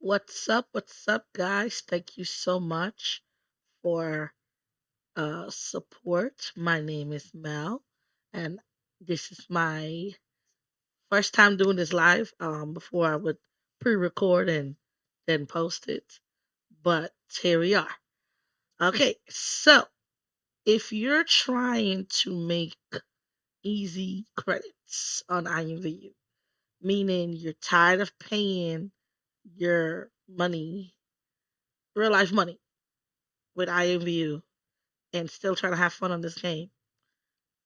What's up? What's up, guys? Thank you so much for support. My name is Mel, and this is my first time doing this live. Before I would pre-record and then post it, but here we are. Okay, so if you're trying to make easy credits on IMVU, meaning you're tired of paying your money, real life money with IMVU and still trying to have fun on this game,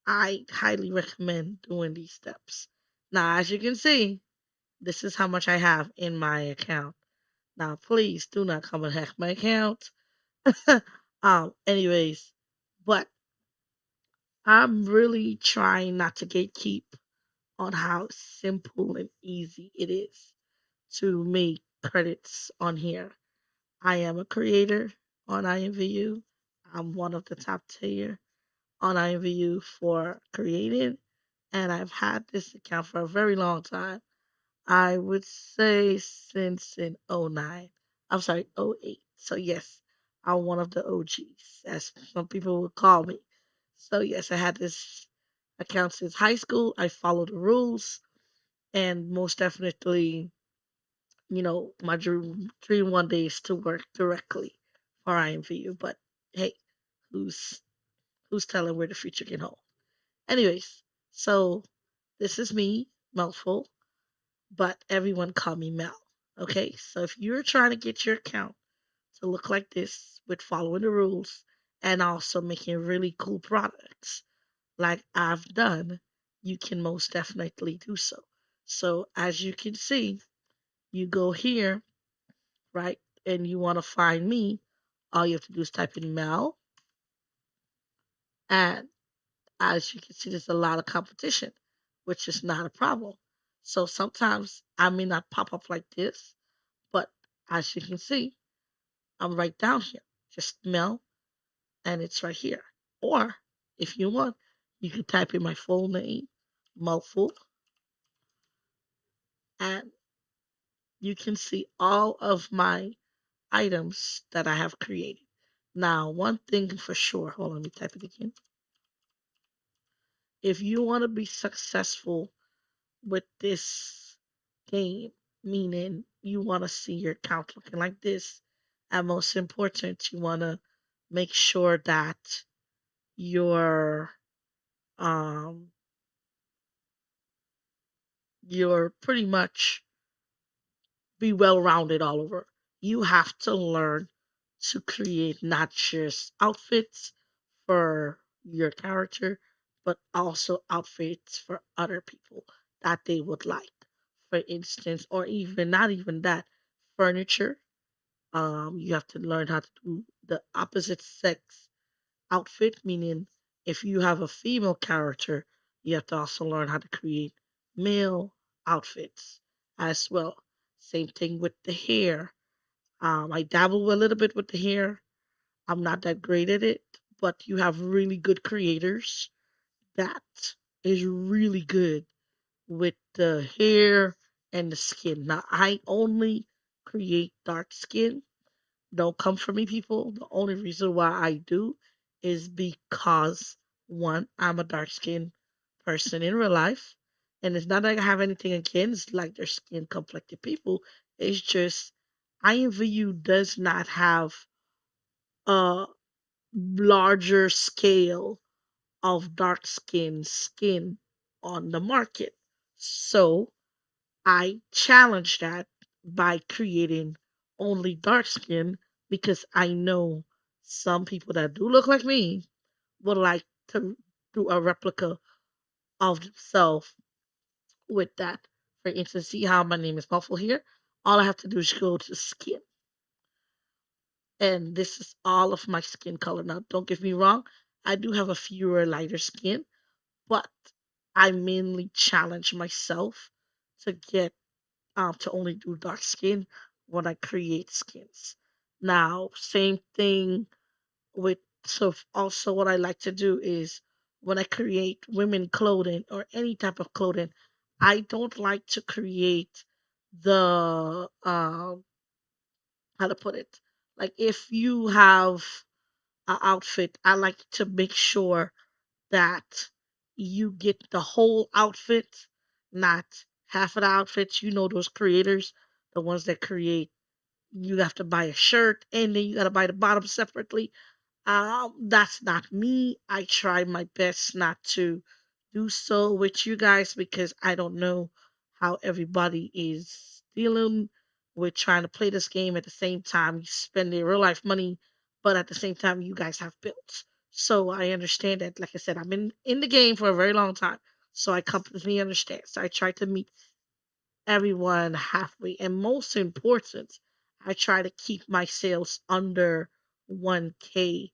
I highly recommend doing these steps. Now, as you can see, this is how much I have in my account. Now, please do not come and hack my account. Anyways, but I'm really trying not to gatekeep on how simple and easy it is to make credits on here. I am a creator on IMVU. I'm one of the top tier on IMVU for creating, and I've had this account for a very long time. I would say since in '09. I'm sorry, '08. So yes, I'm one of the OGs, as some people would call me. So yes, I had this account since high school. I follow the rules, and most definitely, my dream one day is to work directly for IMVU. But hey, who's who's telling where the future can hold? Anyways, so this is me, Melful, but everyone call me Mel. Okay, so if you're trying to get your account to look like this with following the rules and also making really cool products like I've done, you can most definitely do so. So as you can see, you go here, right, and you want to find me, all you have to do is type in Mel, and as you can see, there's a lot of competition, which is not a problem. So sometimes I may not pop up like this, but as you can see, I'm right down here. Just Mel, and it's right here. Or if you want, you can type in my full name, Melful, and you can see all of my items that I have created. Now, one thing for sure, hold on, let me type it again. If you want to be successful with this game, meaning you want to see your account looking like this, and most important, you want to make sure that you're um you're pretty much be well rounded all over. You have to learn to create not just outfits for your character, but also outfits for other people that they would like. For instance, or even not even that, furniture. You have to learn how to do the opposite sex outfit, meaning if you have a female character, you have to also learn how to create male outfits as well. Same thing with the hair. I dabble a little bit with the hair. I'm not that great at it, but you have really good creators that is really good with the hair and the skin. Now, I only create dark skin. Don't come for me, people. The only reason why I do is because one, I'm a dark skinned person in real life. And it's not like I have anything against like their skin complected people. It's just IMVU does not have a larger scale of dark skin on the market. So I challenge that by creating only dark skin because I know some people that do look like me would like to do a replica of themselves with that. For instance, see how my name is Muffle here? All I have to do is go to skin. And this is all of my skin color. Now, don't get me wrong, I do have a fewer lighter skin, but I mainly challenge myself to get to only do dark skin when I create skins. Now, same thing with also what I like to do is when I create women clothing or any type of clothing, I don't like to create the how to put it. Like if you have an outfit, I like to make sure that you get the whole outfit, not half of the outfits. You know those creators, the ones that create. You have to buy a shirt and then you got to buy the bottom separately. That's not me. I try my best not to do so with you guys because I don't know how everybody is dealing with trying to play this game at the same time you spend their real life money, but at the same time you guys have bills. So I understand that. Like I said, I'm in the game for a very long time, so I completely understand. So I try to meet everyone halfway, and most important, I try to keep my sales under 1K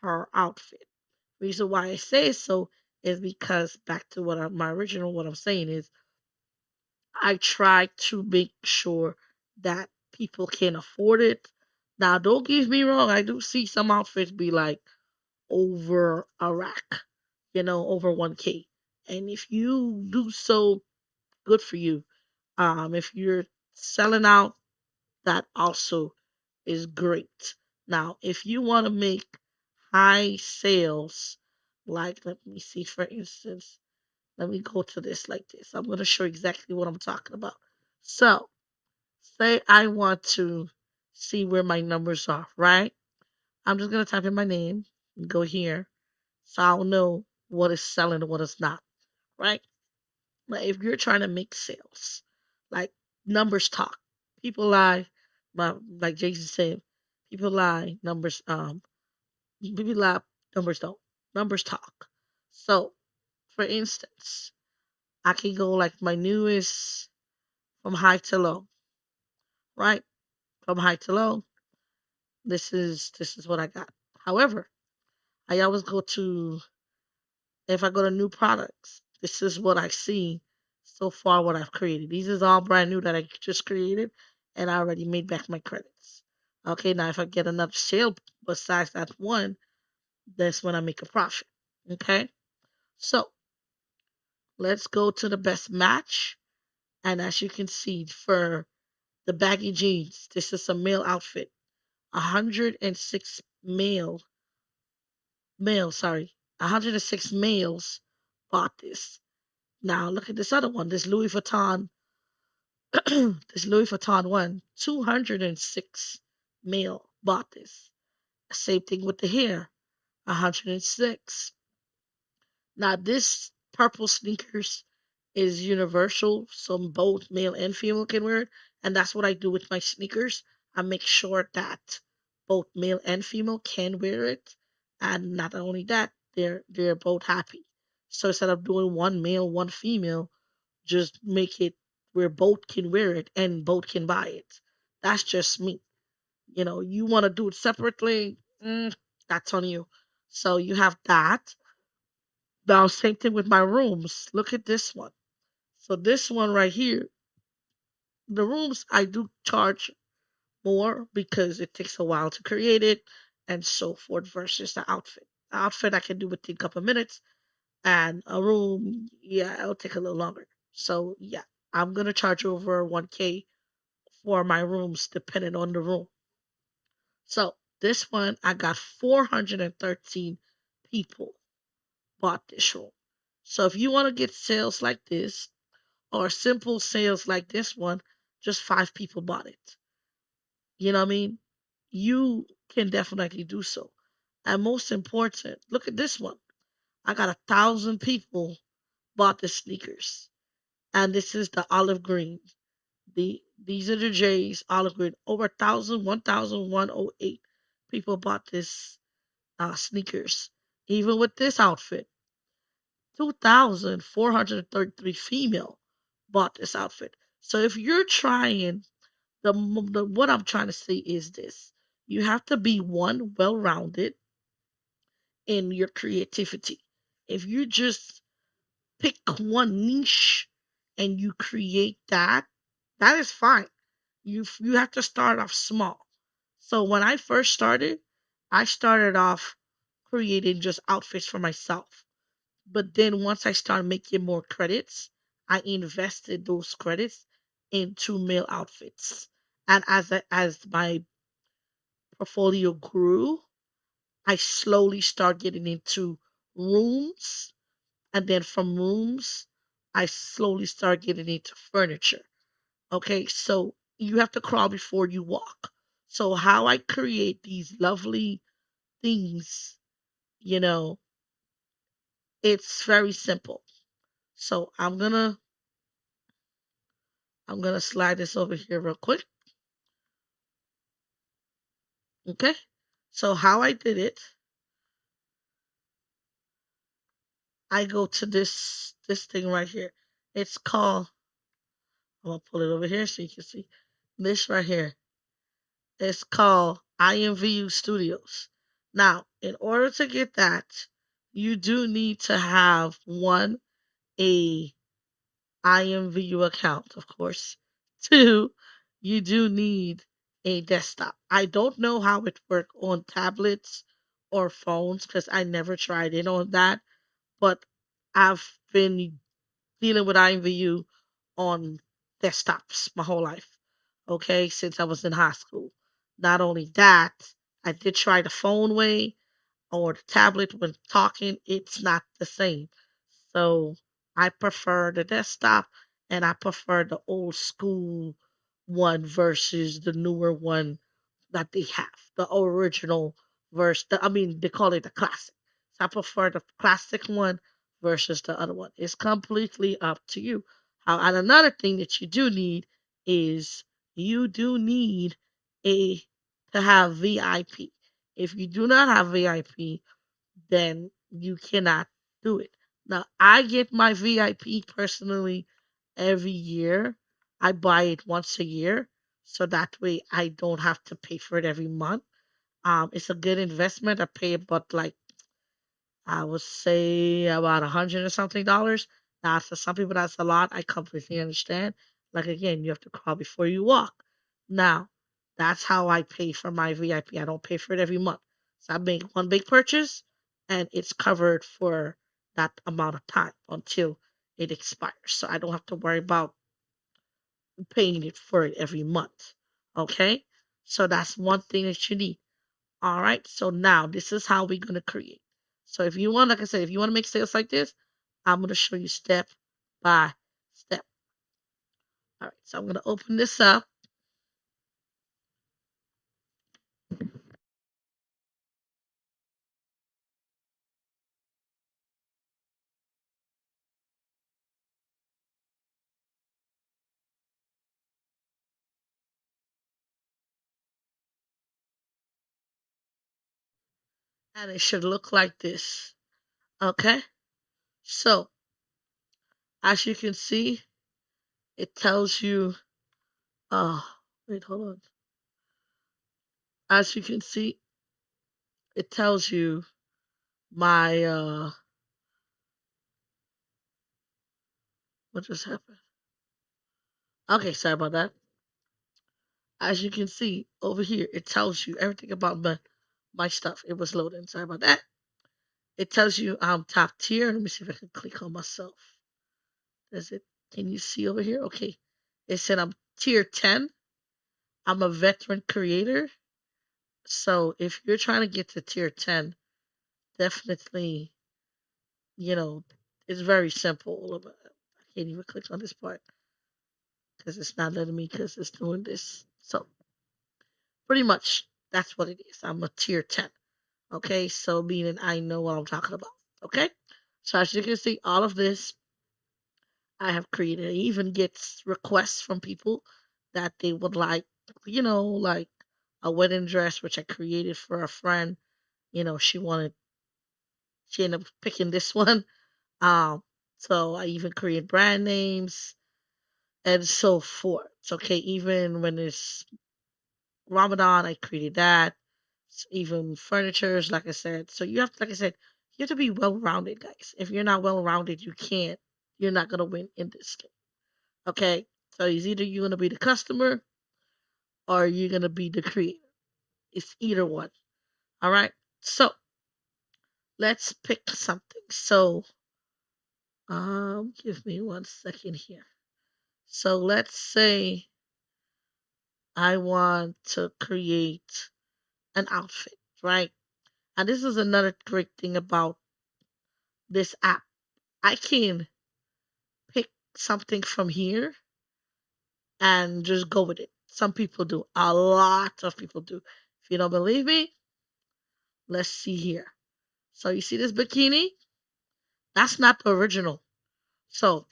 per outfit. Reason why I say so is because back to my original what I'm saying is I try to make sure that people can afford it. Now don't get me wrong, I do see some outfits be like over a rack, over 1K. And if you do so, good for you. If you're selling out, that also is great. Now, if you want to make high sales, like let me see, for instance, let me go to this like this. I'm going to show exactly what I'm talking about. So, say I want to see where my numbers are, right? I'm just going to type in my name and go here so I'll know what is selling and what is not, right? But if you're trying to make sales, like numbers talk, people lie. But like Jason said, people lie. People lie. Numbers don't. Numbers talk. So, for instance, I can go like my newest from high to low, right? From high to low. This is what I got. However, I always go to if I go to new products. This is what I see so far. What I've created. These is all brand new that I just created, and I already made back my credits. Okay, now if I get another sale besides that one, that's when I make a profit. Okay, so let's go to the best match, and as you can see for the baggy jeans, this is a male outfit. 106 sorry, 106 males bought this. Now look at this other one, this Louis Vuitton, this Louis Vuitton one, 206 male bought this. Same thing with the hair, 106. Now this purple sneakers is universal, so both male and female can wear it, and that's what I do with my sneakers. I make sure that both male and female can wear it, and not only that, they're both happy. So instead of doing one male, one female, just make it where both can wear it and both can buy it. That's just me. You want to do it separately, that's on you. So you have that. Now, same thing with my rooms. Look at this one. So this one right here, the rooms I do charge more because it takes a while to create it and so forth versus the outfit. The outfit I can do within a couple of minutes, and a room, yeah, it'll take a little longer. So yeah, I'm gonna charge over 1K for my rooms depending on the room. So this one I got 413 people bought this room. So if you want to get sales like this or simple sales like this one, just 5 people bought it. You know what I mean? You can definitely do so. And most important, look at this one. I got 1,000 people bought the sneakers. And this is the olive green. These are the J's, olive green. Over 1,108 people bought this sneakers. Even with this outfit, 2,433 female bought this outfit. So if you're trying, what I'm trying to say is this: you have to be one well-rounded in your creativity. If you just pick one niche and you create that, that is fine. You have to start off small. So when I started off creating just outfits for myself. But then once I started making more credits, I invested those credits into male outfits. And as my portfolio grew, I slowly start getting into rooms, and then from rooms, I slowly start getting into furniture. Okay, so you have to crawl before you walk. So how I create these lovely things, you know, it's very simple. So I'm gonna slide this over here real quick. Okay. So how I did it, I go to this thing right here. It's called, I'm gonna pull it over here so you can see this right here. It's called IMVU Studios. Now, in order to get that, you do need to have one, a IMVU account, of course. Two, you do need a desktop. I don't know how it works on tablets or phones because I never tried it on that, but I've been dealing with IMVU on desktops my whole life, okay, since I was in high school. Not only that, I did try the phone way or the tablet when talking, it's not the same. So I prefer the desktop and I prefer the old school one versus the newer one that they have, the original verse. I mean, they call it the classic. So I prefer the classic one versus the other one. It's completely up to you. And another thing that you do need is you do need a to have VIP. If you do not have VIP, then you cannot do it. Now, I get my VIP personally every year. I buy it once a year, so that way I don't have to pay for it every month. It's a good investment. I pay about like I would say about 100 or something dollars. Now, for some people, that's a lot. I completely understand. Like again, you have to crawl before you walk. Now, that's how I pay for my VIP. I don't pay for it every month. So I make one big purchase, and it's covered for that amount of time until it expires. So I don't have to worry about paying it for it every month. Okay? So that's one thing that you need. All right. So now this is how we're going to create. So if you want, like I said, if you want to make sales like this, I'm going to show you step by step. All right. So I'm going to open this up, and it should look like this. Okay. So as you can see, it tells you, oh, wait, hold on. As you can see, it tells you my, what just happened? Okay. Sorry about that. As you can see over here, it tells you everything about my stuff. It was loading. Sorry about that. It tells you I'm top tier. Let me see if I can click on myself. Does it? Can you see over here? Okay. It said I'm tier 10. I'm a veteran creator. So if you're trying to get to tier 10, definitely, you know, it's very simple. I can't even click on this part because it's not letting me because it's doing this. So pretty much that's what it is. I'm a tier 10. Okay. So meaning I know what I'm talking about. Okay. So as you can see, all of this I have created. It even gets requests from people that they would like, like a wedding dress, which I created for a friend. She ended up picking this one. Um, so I even create brand names and so forth. Okay, even when it's Ramadan, I created that. Even furnitures, like I said. So you have, like I said, you have to be well rounded, guys. If you're not well rounded, you're not gonna win in this game. Okay, so it's either you're gonna be the customer or you're gonna be the creator. It's either one. All right. So let's pick something. So give me 1 second here. So let's say I want to create an outfit, right? And this is another great thing about this app. I can pick something from here and just go with it. Some people do. A lot of people do. If you don't believe me, let's see here. So you see this bikini? That's not the original. So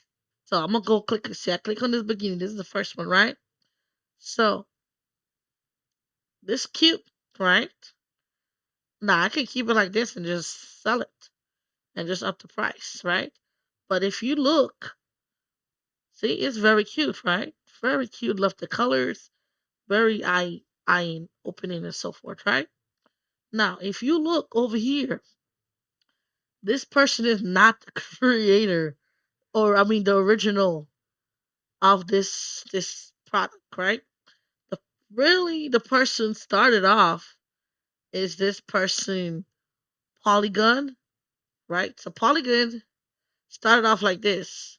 I'm gonna go click. See, I click on this bikini. This is the first one, right? So this cute, right? Now I can keep it like this and just sell it and just up the price, right? But if you look, see, it's very cute, right? Very cute. Love the colors. Very eye opening and so forth, right? Now, if you look over here, this person is not the creator, or I mean the original of this product, right? The really the person started off is this person Polygon, right? So Polygon started off like this.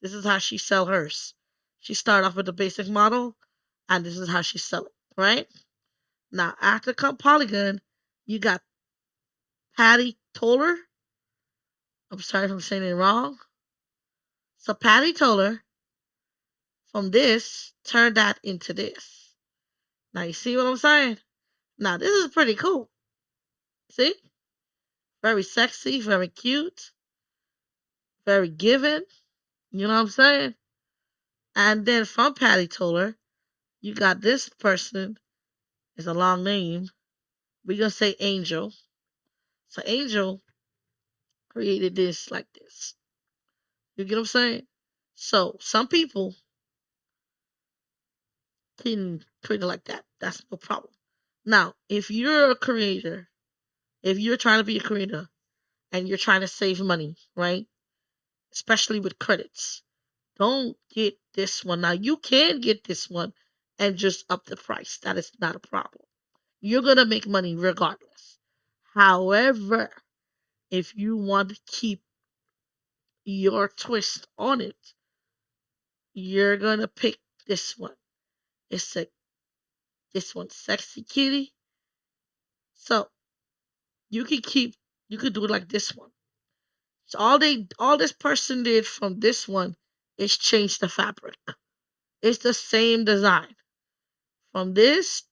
This is how she sell hers. She started off with the basic model, and this is how she sell it, right? Now after come Polygon, you got Patty Toller. I'm sorry if I'm saying it wrong. So Patty Toller from this turned that into this. Now you see what I'm saying? Now this is pretty cool. See? Very sexy, very cute, very giving. You know what I'm saying? And then from Patty Toller, you got this person. It's a long name. We're gonna say Angel. So Angel created this like this. You get what I'm saying? So some people can create it like that. That's no problem. Now, if you're a creator, if you're trying to be a creator and you're trying to save money, right? Especially with credits, don't get this one. Now you can get this one and just up the price. That is not a problem. You're gonna make money regardless. However, if you want to keep your twist on it, you're gonna pick this one. It's a this one, sexy kitty. So you could do it like this one. So all this person did from this one is change the fabric. It's the same design. From this,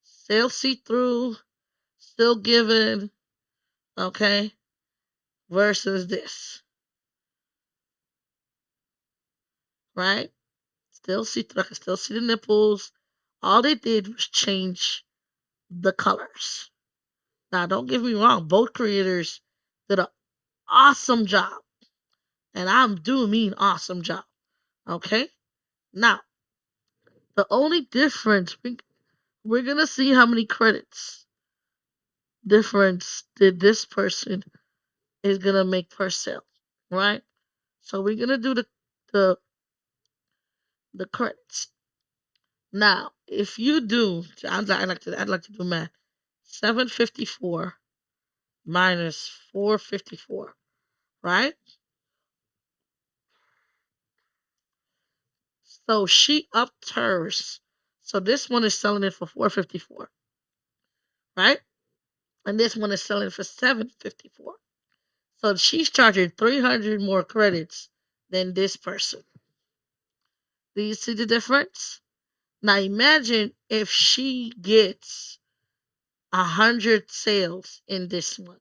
still see through, still given, okay, versus this, right? Still see through, I can still see the nipples. All they did was change the colors. Now, don't get me wrong, both creators did an awesome job. And I do mean awesome job. Okay? Now, the only difference, we're going to see how many credits difference did this person is going to make per sale. Right? So we're going to do the, the credits. Now, if you do, I'd like to do math. 754 minus 454, right? So she upped hers. So this one is selling it for 454, right? And this one is selling for 754. So she's charging 300 more credits than this person. Do you see the difference? Now imagine if she gets 100 sales in this one,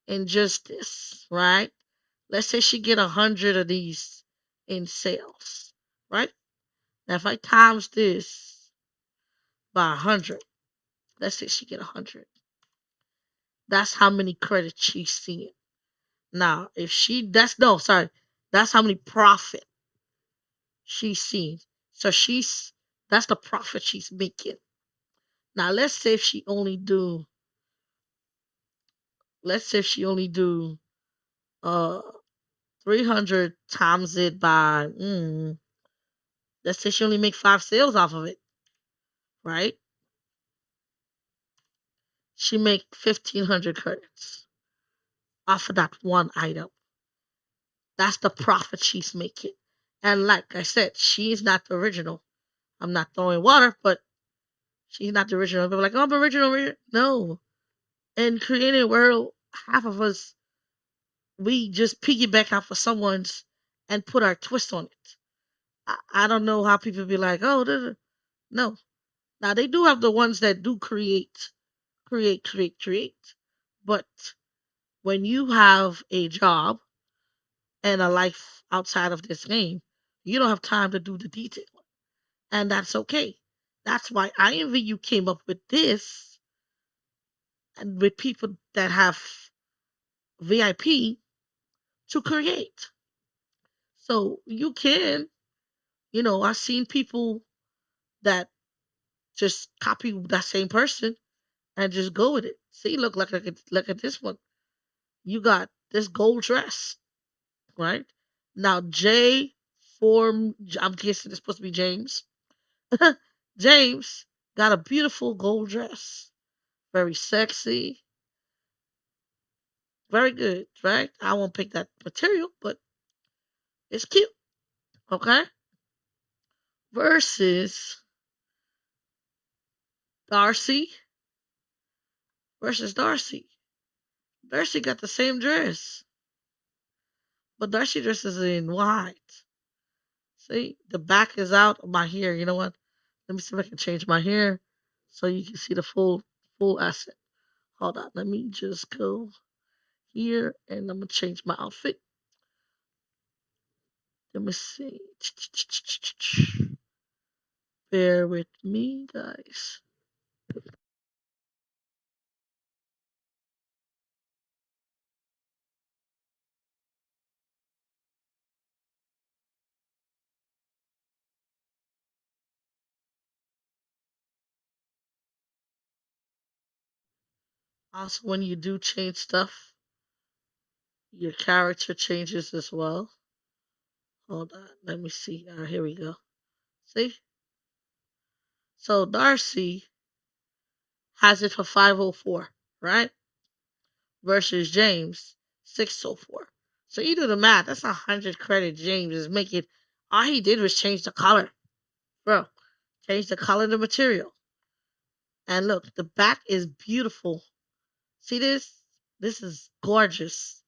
in just this, right? Let's say she get 100 of these in sales, right? Now if I times this by 100, let's say she get 100. That's how many credits she's seeing. Now, if she that's no, sorry, that's how many profit she's seeing. So that's the profit she's making. Now, let's say if she only do uh 300 times it by let's say she only make 5 sales off of it, right? She make 1,500 credits off of that one item. That's the profit she's making. And like I said, she's not the original. I'm not throwing water, but She's not the original. People are like, oh, I'm original. No. In creating world, half of us we just piggyback off of someone's and put our twist on it. I don't know how people be like, oh, no. Now they do have the ones that do create. But when you have a job and a life outside of this game, you don't have time to do the detail. And that's okay. That's why IMVU came up with this and with people that have VIP to create. So you can, I've seen people that just copy that same person and just go with it. See, look at this one. You got this gold dress, right? Now J form. I'm guessing it's supposed to be James. James got a beautiful gold dress, very sexy, very good, right? I won't pick that material, but it's cute, okay? Versus Darcy versus Darcy. Darcy got the same dress, but Darcy dresses in white. See, the back is out of my hair. You know what? Let me see if I can change my hair so you can see the full asset. Hold on, let me just go here and I'm gonna change my outfit. Let me see. Bear with me, guys. Also, when you do change stuff, your character changes as well. Hold on, let me see. Here we go. See? So Darcy has it for 504, right? Versus James 604. So you do the math. That's 100 credit. James is making. All he did was change the color, bro. Change the color of the material. And look, the back is beautiful. See this? This is gorgeous.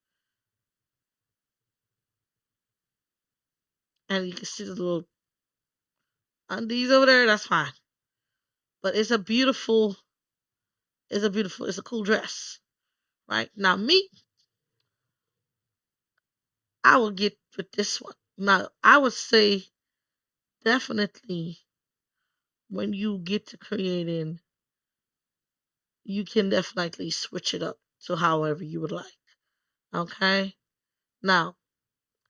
And you can see the little undies over there. That's fine. But it's a cool dress, right? Now me, I will get with this one. Now I would say definitely when you get to creating, you can definitely switch it up to however you would like. Okay. Now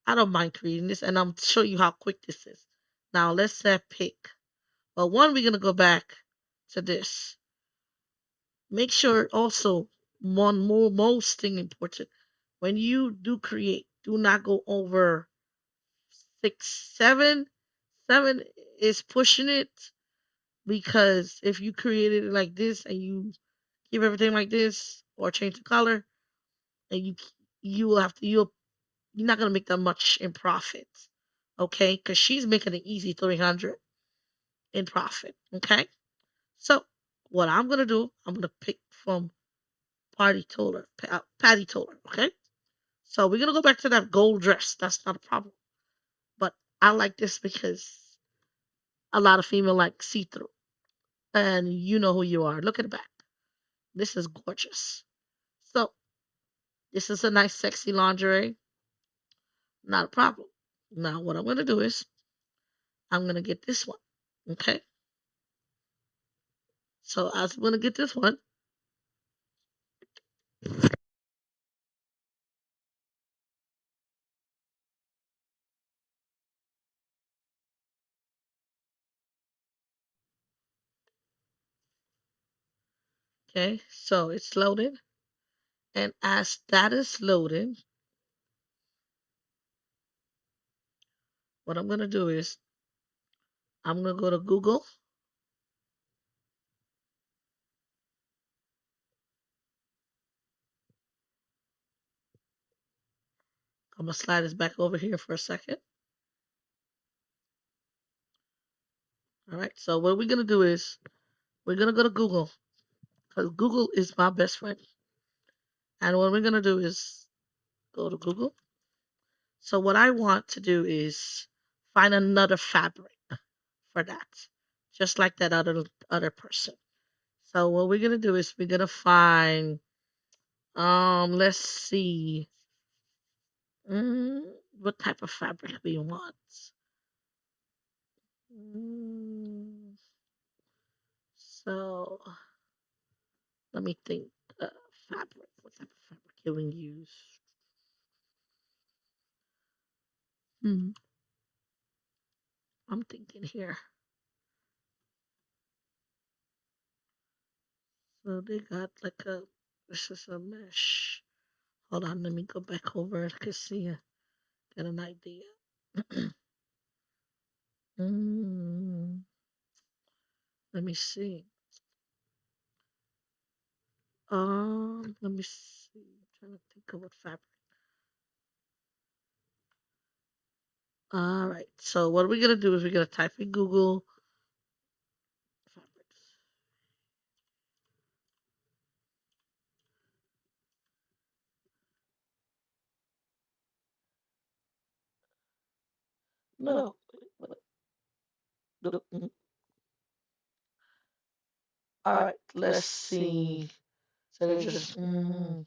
I don't mind creating this, and I'm show you how quick this is. Now let's say pick. But one, we're gonna go back to this. Make sure also one more most thing important when you do create, do not go over 6, 7. 7 is pushing it because if you created it like this and you keep everything like this or change the color and you will have to you're not gonna make that much in profit, okay? Because she's making an easy 300 in profit, okay? So what I'm gonna do, I'm gonna pick from Patty Toller, okay? So we're gonna go back to that gold dress. That's not a problem. But I like this because a lot of female like see through, and you know who you are. Look at the back. This is gorgeous. So this is a nice, sexy lingerie. Not a problem. Now what I'm gonna do is I'm gonna get this one. Okay. So as I'm gonna get this one. Okay. So it's loading, and as that is loading, what I'm gonna do is I'm gonna go to Google. I'm gonna slide this back over here for a second. All right. So what we're gonna do is we're gonna go to Google because Google is my best friend. And what we're gonna do is go to Google. So what I want to do is find another fabric for that, just like that other person. So what we're gonna do is we're gonna find let's see mm, what type of fabric we want. Mm, so let me think. Fabric. What type of fabric can we use? Hmm, I'm thinking here. So they got like a. This is a mesh. Hold on, let me go back over it. I can see. Get an idea. mm, let me see. Let me see. I'm trying to think of what fabric. All right. So what we're gonna do is we're gonna type in Google fabrics. No. All right. Let's see. So they just trying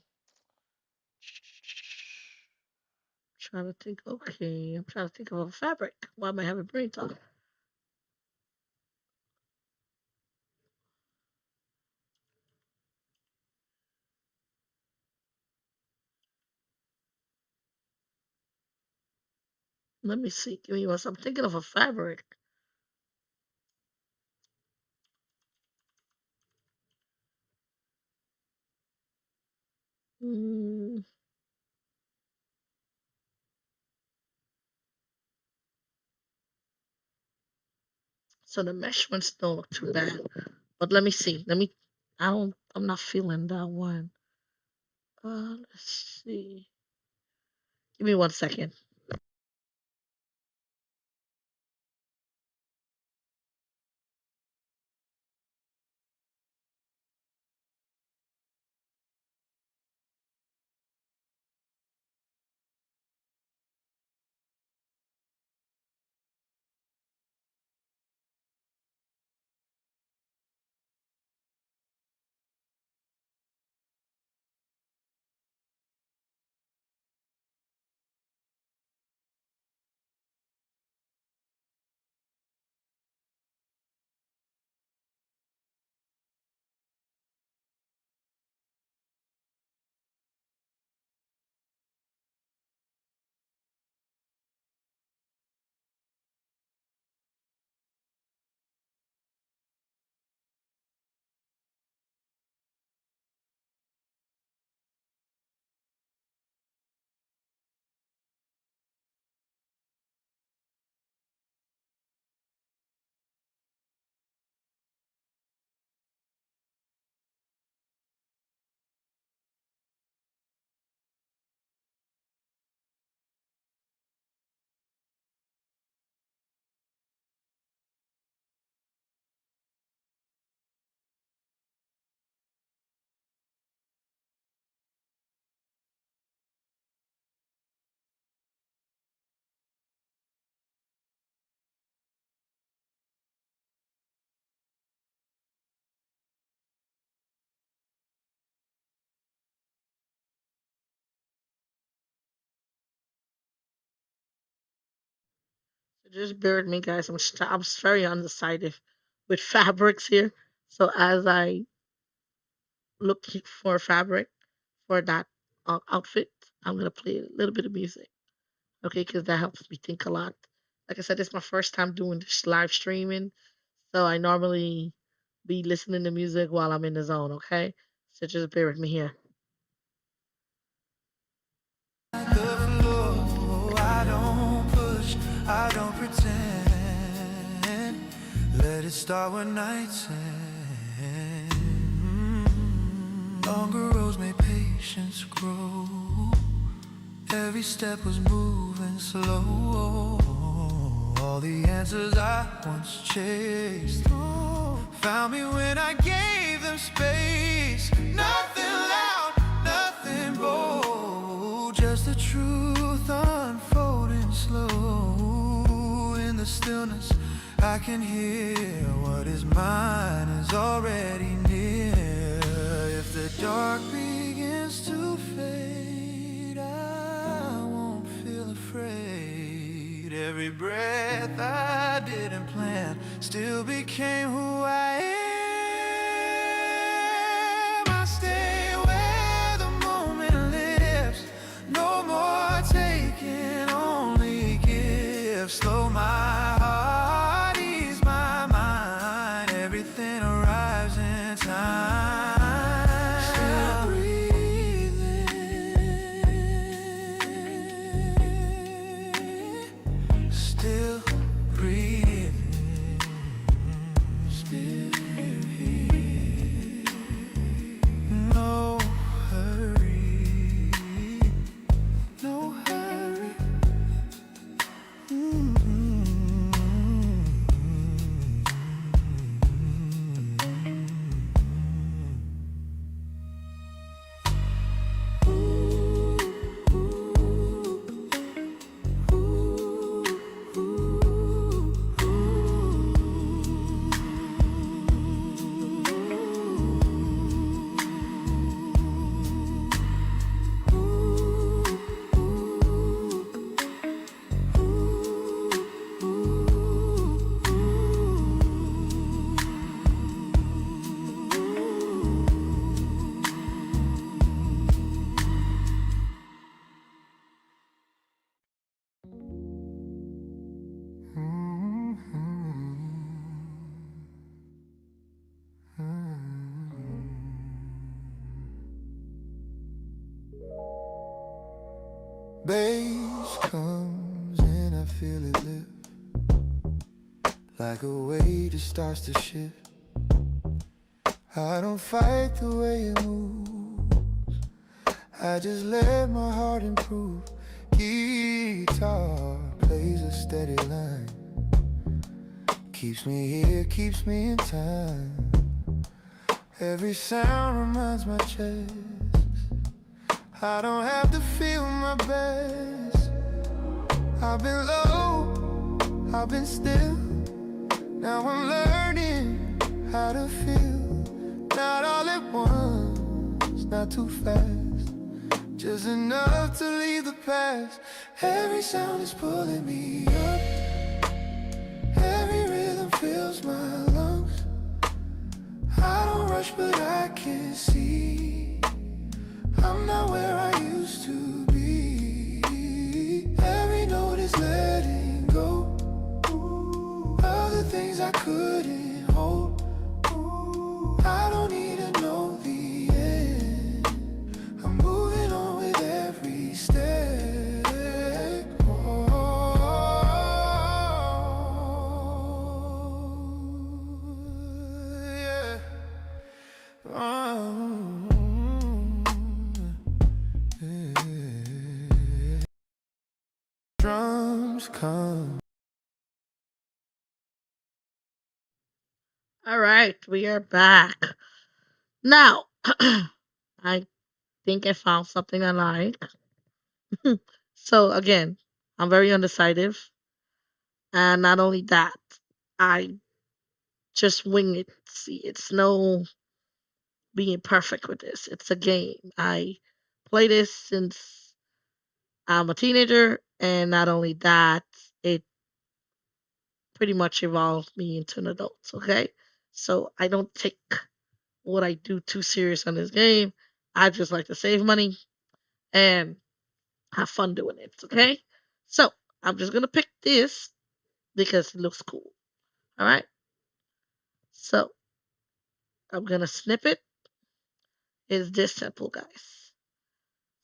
to think. Okay, I'm trying to think of a fabric. Why am I having brain talk? Let me see. Give me one. I'm thinking of a fabric. Mm, so the mesh ones don't look too bad. But let me see. Let me. I don't. I'm not feeling that one. Let's see. Give me 1 second. So just bear with me, guys. I'm very undecided with fabrics here. So as I look for fabric for that outfit, I'm gonna play a little bit of music. Okay, because that helps me think a lot. Like I said, it's my first time doing this live streaming, so I normally be listening to music while I'm in the zone. Okay, so just bear with me here. I don't push, I don't pretend. Let it start when nights end. Longer roads made patience grow. Every step was moving slow. All the answers I once chased Found me when I gave them space. Nothing loud, nothing bold. Just the truth unfolding slow. In the stillness, I can hear what is mine is already near. If the dark begins to fade, I won't feel afraid. Every breath I didn't plan still became who I am. I stay where the moment lives. No more taking, only give. Slow my heart, ease my mind. Everything arrives in time. Still breathing. Still breathing. Still here. No hurry. No hurry. Bass comes and I feel it lift like a weight, it starts to shift. I don't fight the way it moves, I just let my heart improve. Guitar plays a steady line, keeps me here, keeps me in time. Every sound reminds my chest I don't have to feel my best. I've been low, I've been still. Now I'm learning how to feel. Not all at once, not too fast, just enough to leave the past. Every sound is pulling me up, every rhythm fills my lungs. I don't rush but I can see I'm not where I used to be. Every note is letting go of the things I couldn't hold. I don't need to know the end, I'm moving on with every step. Oh, yeah. Drums come. All right, we are back. Now, I think I found something I like. So, again, I'm very undecided. And not only that, I just wing it. See, it's no being perfect with this. It's a game. I play this since I'm a teenager, and not only that, it pretty much evolved me into an adult. Okay, so I don't take what I do too serious on this game. I just like to save money and have fun doing it. Okay, so I'm just gonna pick this because it looks cool. All right, so I'm gonna snip it. It's this simple, guys.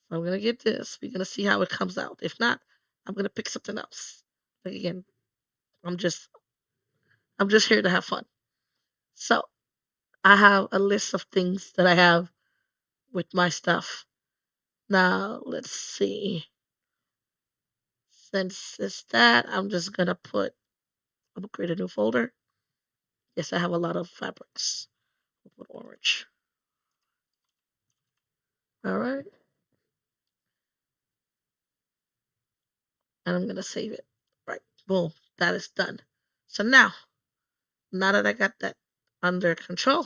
So I'm gonna get this. We're gonna see how it comes out. If not, I'm gonna pick something else. Like again, I'm just I'm just here to have fun. So I have a list of things that I have with my stuff. Now let's see. Since it's that, I'm just gonna put I'm gonna create a new folder. Yes, I have a lot of fabrics with orange. All right. And I'm going to save it. Right. Boom. That is done. So now that I got that under control,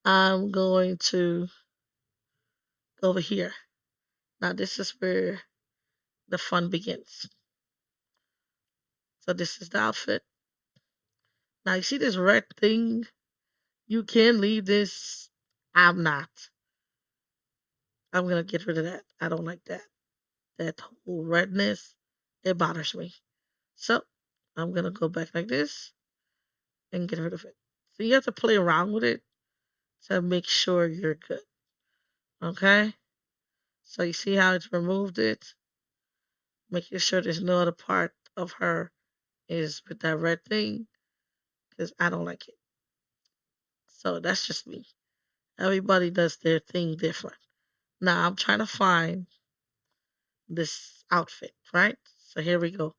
I'm going to go over here. Now, this is where the fun begins. So, this is the outfit. Now, you see this red thing? You can leave this. I'm not. I'm going to get rid of that. I don't like that. That whole redness, it bothers me. So, I'm going to go back like this and get rid of it. So, you have to play around with it to make sure you're good. Okay? So, you see how it's removed it? Making sure there's no other part of her is with that red thing because I don't like it. So that's just me. Everybody does their thing different. Now I'm trying to find this outfit, right? So here we go.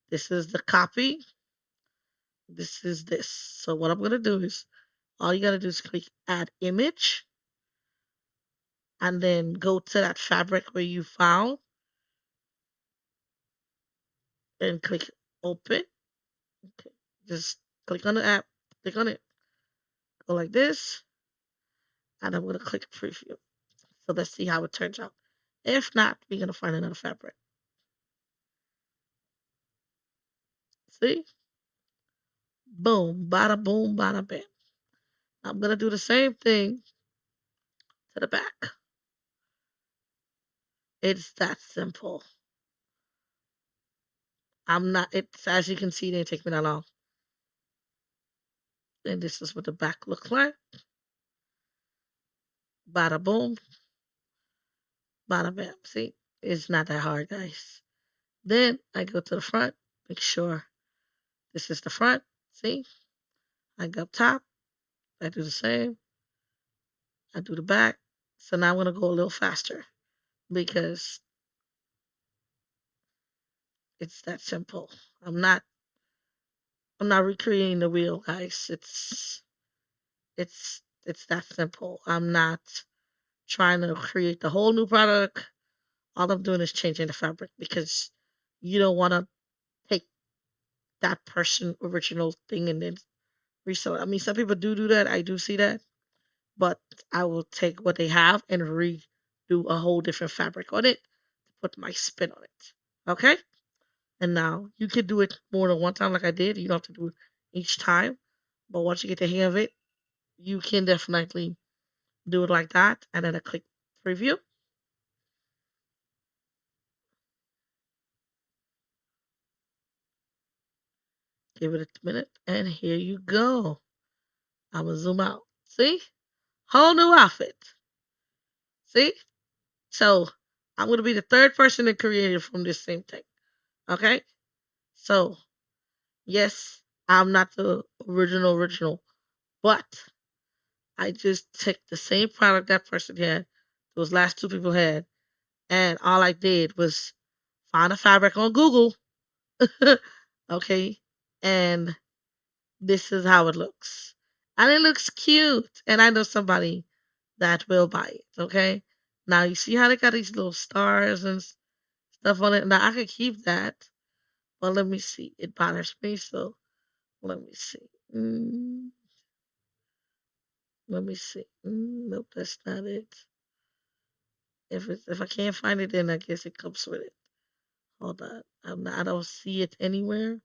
This is the copy. This is this. So what I'm going to do is all you got to do is click add image and then go to that fabric where you found and click open. Okay. Just click on the app, click on it, go like this, and I'm going to click preview. So let's see how it turns out. If not, we're gonna find another fabric. See? Boom, bada boom, bada bam. I'm gonna do the same thing to the back. It's that simple. I'm not. It's as you can see, it didn't take me that long. And this is what the back looks like. Bada boom, bada bam. See? It's not that hard, guys. Then I go to the front. Make sure this is the front. See? I go up top. I do the same. I do the back. So now I'm gonna go a little faster because it's that simple. I'm not I'm not recreating the wheel, guys. It's that simple. I'm not trying to create the whole new product. All I'm doing is changing the fabric because you don't want to take that person original thing and then resell it. I mean, some people do that. I do see that, but I will take what they have and redo a whole different fabric on it to put my spin on it. Okay? And now you can do it more than one time, like I did. You don't have to do it each time, but once you get the hang of it, you can definitely do it like that. And then I click preview. Give it a minute. And here you go. I'm going to zoom out. See? Whole new outfit. See? So I'm going to be the third person that created from this same thing. Okay? So, yes, I'm not the original, but I just took the same product that person had, those last two people had, and all I did was find a fabric on Google. Okay? And this is how it looks. And it looks cute. And I know somebody that will buy it. Okay. Now you see how they got these little stars and stuff on it. Now I could keep that, but let me see. It bothers me, so let me see. Mm, let me see. Nope, that's not it. If I can't find it, then I guess it comes with it. Hold on. I don't see it anywhere.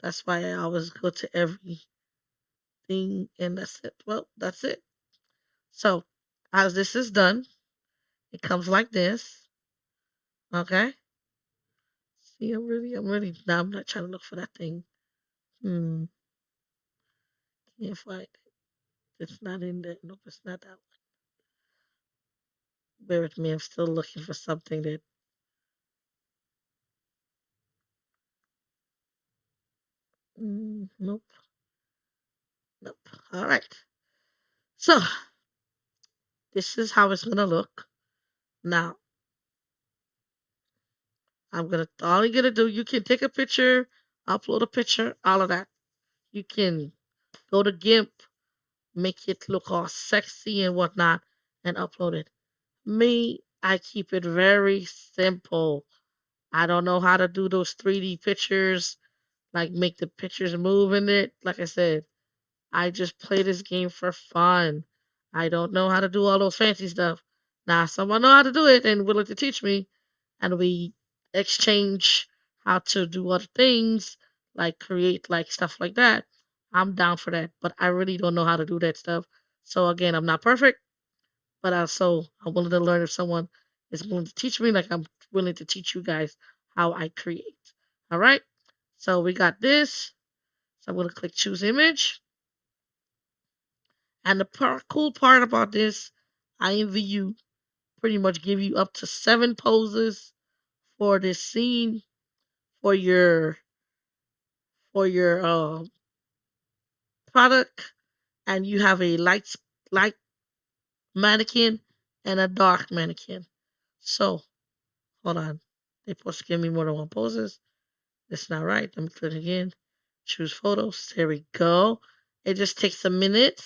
That's why I always go to everything, and that's it. Well, that's it. So as this is done, it comes like this. Okay. See, now I'm not trying to look for that thing. Hmm. Can't find it. It's not in there. Nope, it's not that one. Bear with me. I'm still looking for something that. Nope. Nope. All right. So this is how it's gonna look. Now I'm gonna. All you're gonna do. You can take a picture upload a picture, all of that. You can go to GIMP, make it look all sexy and whatnot, and upload it. Me, I keep it very simple. I don't know how to do those 3D pictures, like make the pictures move in it. Like I said, I just play this game for fun. I don't know how to do all those fancy stuff. Now, someone know how to do it and willing to teach me, and we exchange how to do other things, like create like stuff like that. I'm down for that, but I really don't know how to do that stuff. So again, I'm not perfect, but also I'm willing to learn if someone is willing to teach me, like I'm willing to teach you guys how I create. All right. So we got this. So I'm gonna click choose image. And the cool part about this IMVU pretty much give you up to 7 poses for this scene for your product, and you have a light mannequin and a dark mannequin. So hold on, they supposed to give me more than one poses. That's not right. Let me click again. Choose photos. There we go. It just takes a minute.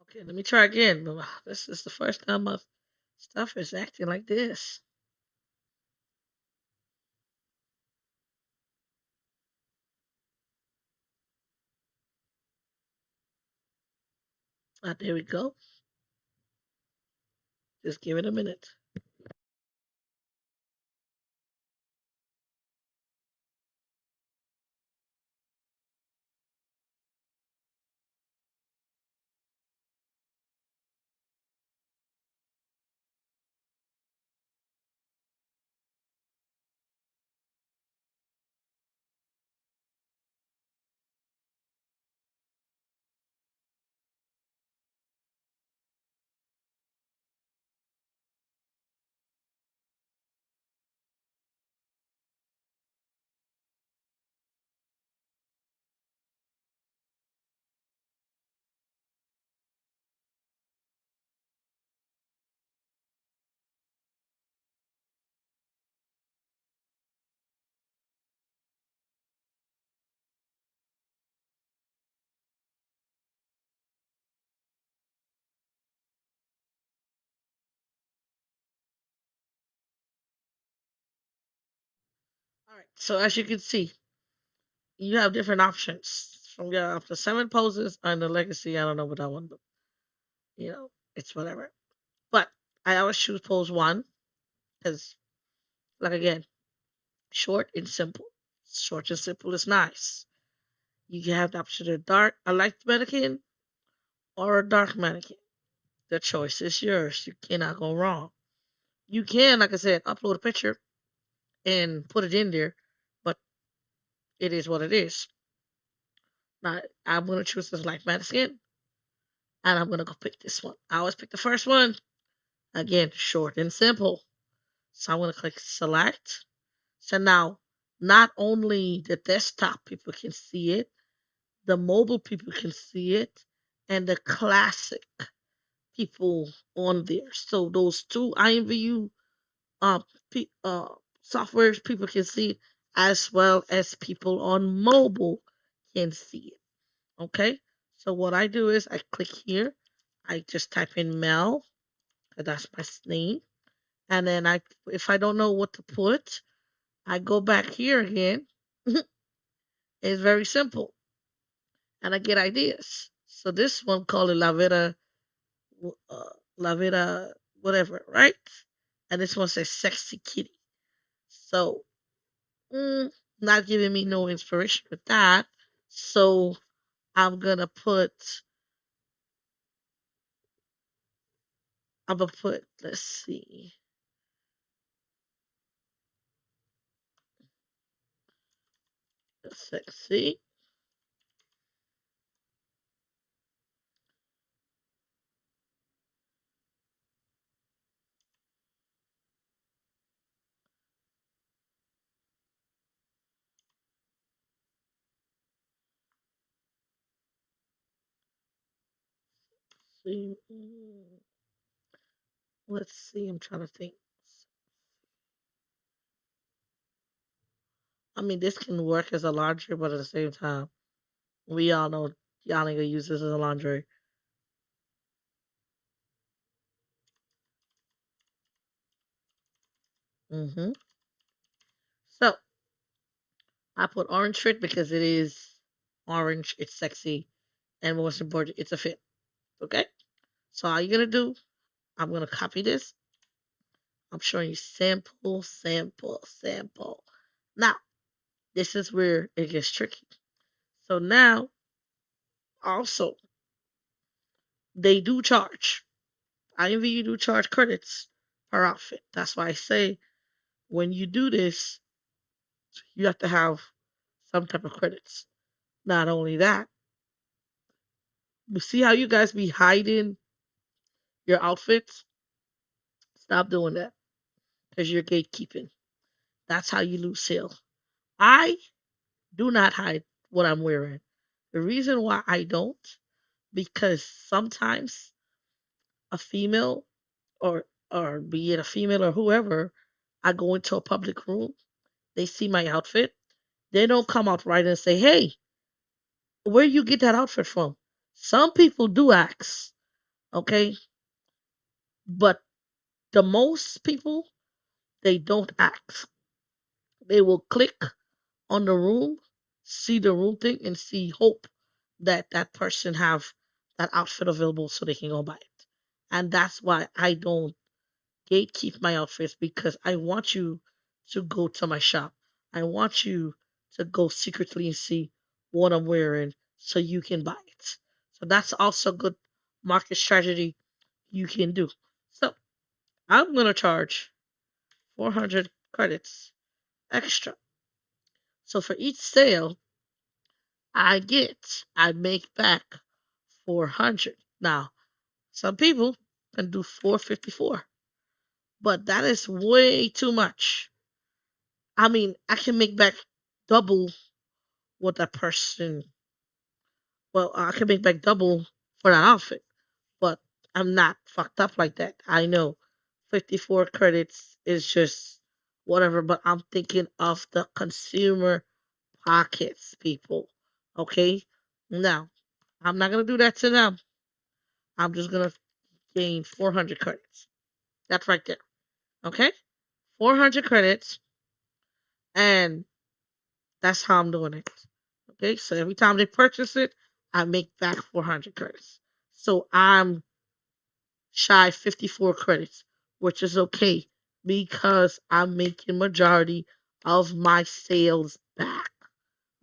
Okay, let me try again. This is the first time my stuff is acting like this. There we go. Just give it a minute. All right. So as you can see, you have different options from your up to 7 poses on the legacy. I don't know what that one, but it's whatever. But I always choose pose one because, like again, short and simple. Short and simple is nice. You can have the option of a light mannequin or a dark mannequin. The choice is yours. You cannot go wrong. You can, like I said, upload a picture and put it in there, but it is what it is. Now, I'm going to choose this light mannequin, and I'm going to go pick this one. I always pick the first one. Again, short and simple. So I'm going to click select. So now, not only the desktop people can see it, the mobile people can see it, and the classic people on there. So those two IMVU uh, softwares people can see, as well as people on mobile can see it. Okay. So what I do is I click here. I just type in Mel, 'cause that's my name, and then if I don't know what to put, I go back here again. It's very simple, and I get ideas. So this one called it La Vida, whatever, right? And this one says Sexy Kitty. So mm, not giving me no inspiration with that. So I'm gonna put let's see. Sexy. See, let's see. I'm trying to think. I mean, this can work as a laundry, but at the same time, we all know y'all ain't gonna use this as a laundry. Hmm. So I put orange fit because it is orange. It's sexy, and most important, it's a fit. Okay. So all you're gonna do, I'm gonna copy this. I'm showing you sample, sample, sample. Now, this is where it gets tricky. So now, also, they do charge. IMVU do charge credits per outfit. That's why I say when you do this, you have to have some type of credits. Not only that, you see how you guys be hiding your outfits? Stop doing that because you're gatekeeping. That's how you lose sales. I do not hide what I'm wearing. The reason why I don't, because sometimes a female or be it a female or whoever, I go into a public room, they see my outfit, they don't come out right and say, "Hey, where you get that outfit from?" Some people do ask, okay, but the most people they don't ask. They will click on the room, see the room thing, and see hope that that person have that outfit available so they can go buy it. And that's why I don't gatekeep my outfits because I want you to go to my shop. I want you to go secretly and see what I'm wearing so you can buy it. So that's also good market strategy you can do. So I'm gonna charge 400 credits extra. So for each sale I make back 400. Now, some people can do 454, but that is way too much. I mean, I can make back double what that person, well, I can make back double for that outfit, but I'm not fucked up like that. I know 54 credits is just whatever, but I'm thinking of the consumer pockets, people. Okay? Now, I'm not going to do that to them. I'm just going to gain 400 credits. That's right there. Okay? 400 credits, and that's how I'm doing it. Okay? So every time they purchase it, I make back 400 credits. So I'm shy 54 credits, which is okay because I'm making majority of my sales back.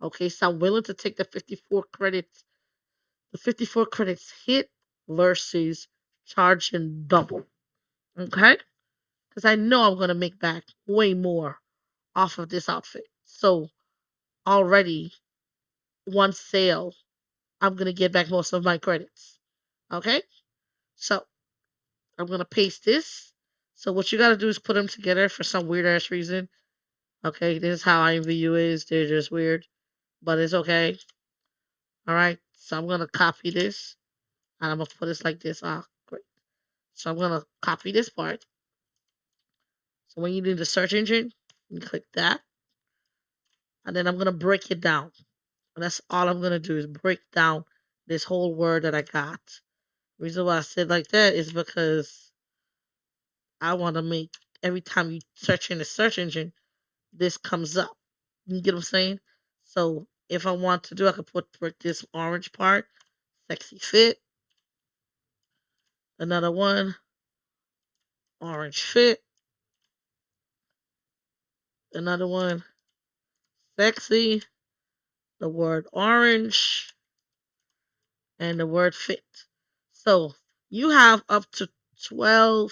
Okay, so I'm willing to take the 54 credits hit versus charging double. Okay, because I know I'm gonna make back way more off of this outfit. So already one sale, I'm gonna get back most of my credits. Okay, so I'm gonna paste this. So what you gotta do is put them together for some weird ass reason. Okay, this is how IMVU is. They're just weird, but it's okay. All right. So I'm gonna copy this and I'm gonna put this like this. Ah, great. So I'm gonna copy this part. So when you do the search engine, you click that, and then I'm gonna break it down. And that's all I'm gonna do is break down this whole word that I got. The reason why I said like that is because I want to make every time you search in the search engine, this comes up. You get what I'm saying? So if I want to do, I could put this orange part, sexy fit. Another one, orange fit. Another one, sexy. The word orange and the word fit. So you have up to 12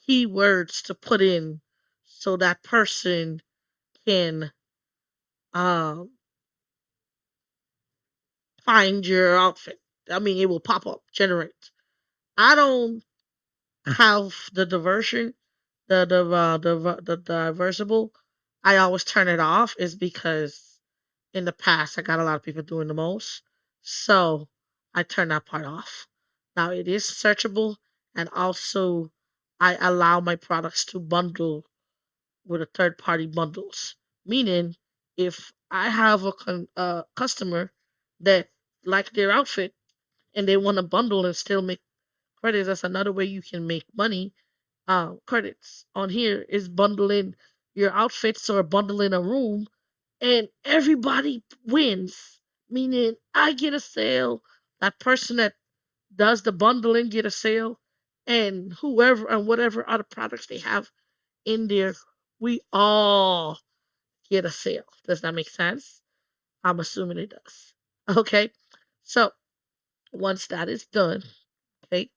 keywords to put in so that person can find your outfit. I mean, it will pop up, generate. I don't have the diversion, the diversible. I always turn it off is because in the past I got a lot of people doing the most. So I turn that part off. Now it is searchable, and also I allow my products to bundle with a third party bundles. Meaning if I have a customer that like their outfit and they want to bundle and still make credits, that's another way you can make money. Credits on here is bundling your outfits or bundling a room, and everybody wins. Meaning, I get a sale, that person that does the bundling get a sale, and whoever and whatever other products they have in there, we all get a sale. Does that make sense? I'm assuming it does. Okay, so once that is done, okay,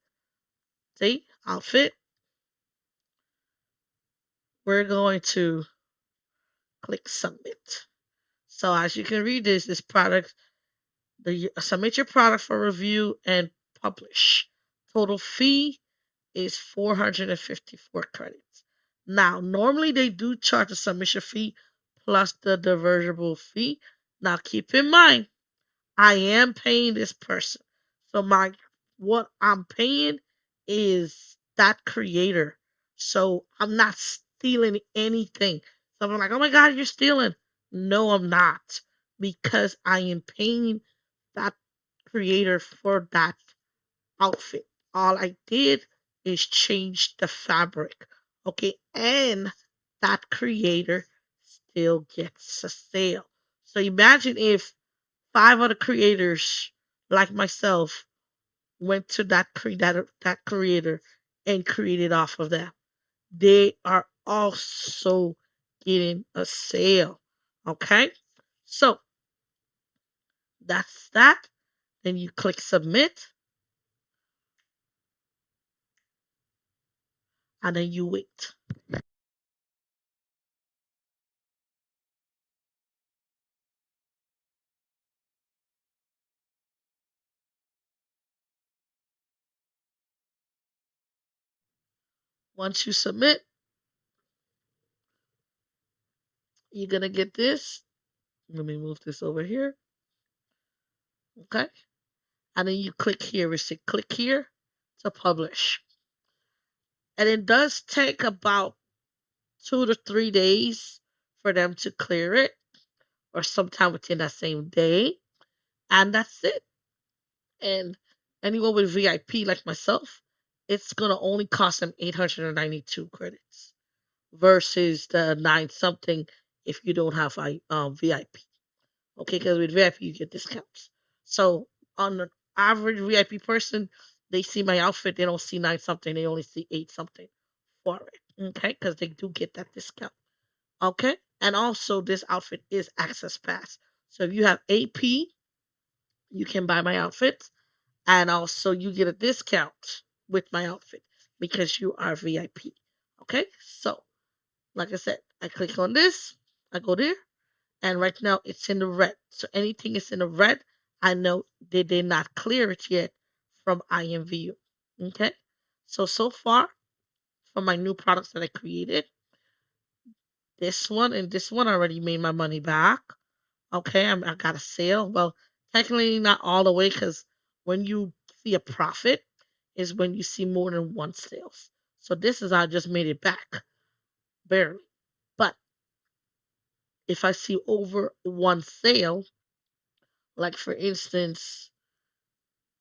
see outfit, we're going to click submit. So as you can read this product, submit your product for review and publish. Total fee is 454 credits. Now, normally they do charge a submission fee plus the divertible fee. Now, keep in mind, I am paying this person. So my what I'm paying is that creator. So I'm not stealing anything. So I'm like, oh my God, you're stealing. No, I'm not. Because I am paying that creator for that outfit. All I did is change the fabric. Okay. And that creator still gets a sale. So imagine if five other creators like myself went to that creator and created off of that. They are also getting a sale. Okay? So that's that. Then you click submit and then you wait. Once you submit, you're gonna get this. Let me move this over here. Okay? And then you click here. It says click here to publish. And it does take about 2 to 3 days for them to clear it, or sometime within that same day. And that's it. And anyone with VIP like myself, it's gonna only cost them 892 credits versus the nine something if you don't have VIP. Okay, because with VIP you get discounts. So on an average VIP person, they see my outfit, they don't see nine something, they only see eight something for it. Okay, because they do get that discount. Okay, and also this outfit is Access Pass. So if you have AP, you can buy my outfit, and also you get a discount with my outfit because you are VIP. Okay, so like I said, I click on this, I go there, and right now it's in the red. So anything is in the red, I know they did not clear it yet from IMVU. Okay, so far for my new products that I created, this one and this one already made my money back. Okay, I got a sale. Well, technically not all the way because when you see a profit is when you see more than one sales. So this is I just made it back barely. But if I see over one sale, like for instance,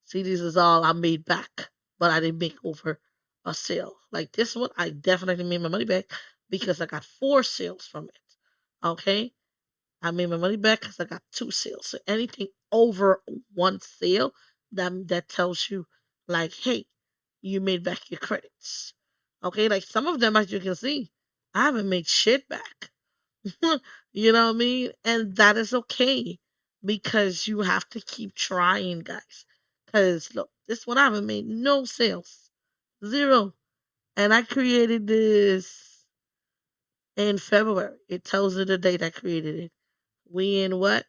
see this is all I made back, but I didn't make over a sale. Like this one, I definitely made my money back because I got four sales from it. Okay, I made my money back because I got two sales. So anything over one sale, that tells you like, hey, you made back your credits. Okay, like some of them, as you can see, I haven't made shit back. You know what I mean? And that is okay because you have to keep trying, guys. Because look, this one I haven't made no sales, zero. And I created this in February. It tells you the date I created it. We in what?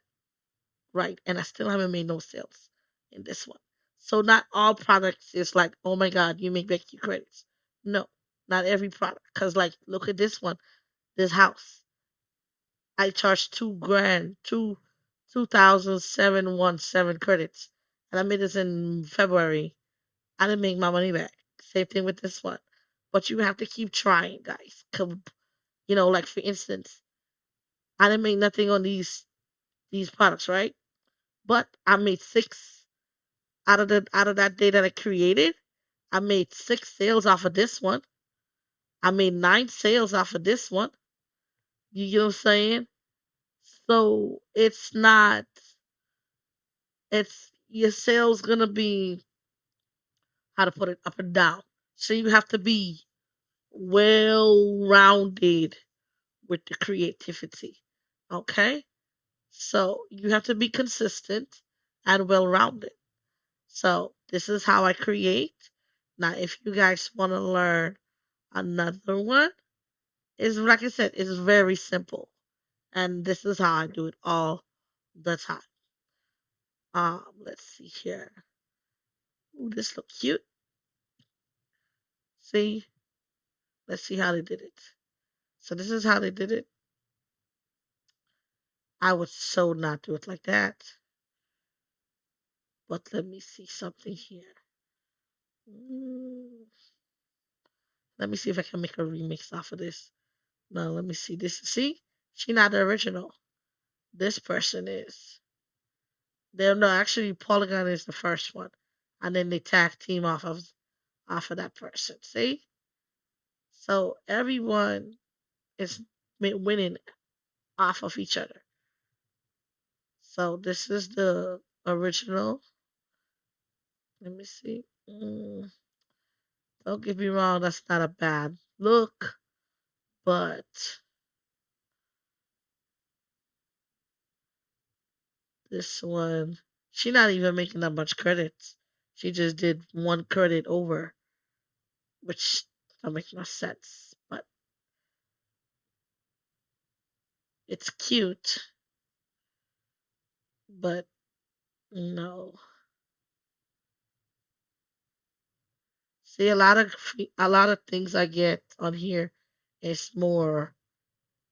right? And I still haven't made no sales in this one. So not all products is like, oh my God, you make back your credits. No, not every product. Cause like, look at this one, this house. I charged 2 grand, 2,717 credits, and I made this in February. I didn't make my money back. Same thing with this one, but you have to keep trying, guys. Like for instance, I didn't make nothing on these products, right? But I made six out of that day that I created. I made 6 sales off of this one. I made 9 sales off of this one. You get what I'm saying? So it's not. It's your sales gonna be how to put it up and down. So you have to be well rounded with the creativity. Okay? So you have to be consistent and well rounded. So this is how I create. Now, if you guys want to learn another one, it's like I said, it's very simple. And this is how I do it all the time. Let's see here. Ooh, this look cute. See? Let's see how they did it. So this is how they did it. I would so not do it like that. But let me see something here. Mm, Let me see if I can make a remix off of this. No, let me see this. See? She not the original. This person is. They're no, actually Polygon is the first one. And then they tag team off of that person. See? So everyone is winning off of each other. So this is the original. Let me see. Don't get me wrong, that's not a bad look, but this one, she not even making that much credits. She just did one credit over, which don't make no sense. But it's cute, but no. See, a lot of things I get on here is more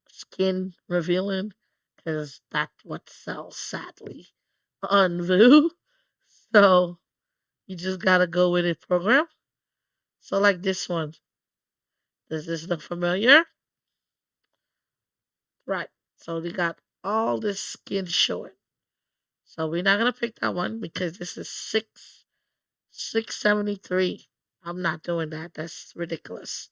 skin revealing because that's what sells sadly on Vue. So you just gotta go with it program. So like this one, does this look familiar? Right. So they got all this skin showing. So we're not gonna pick that one because this is 673. I'm not doing that. That's ridiculous.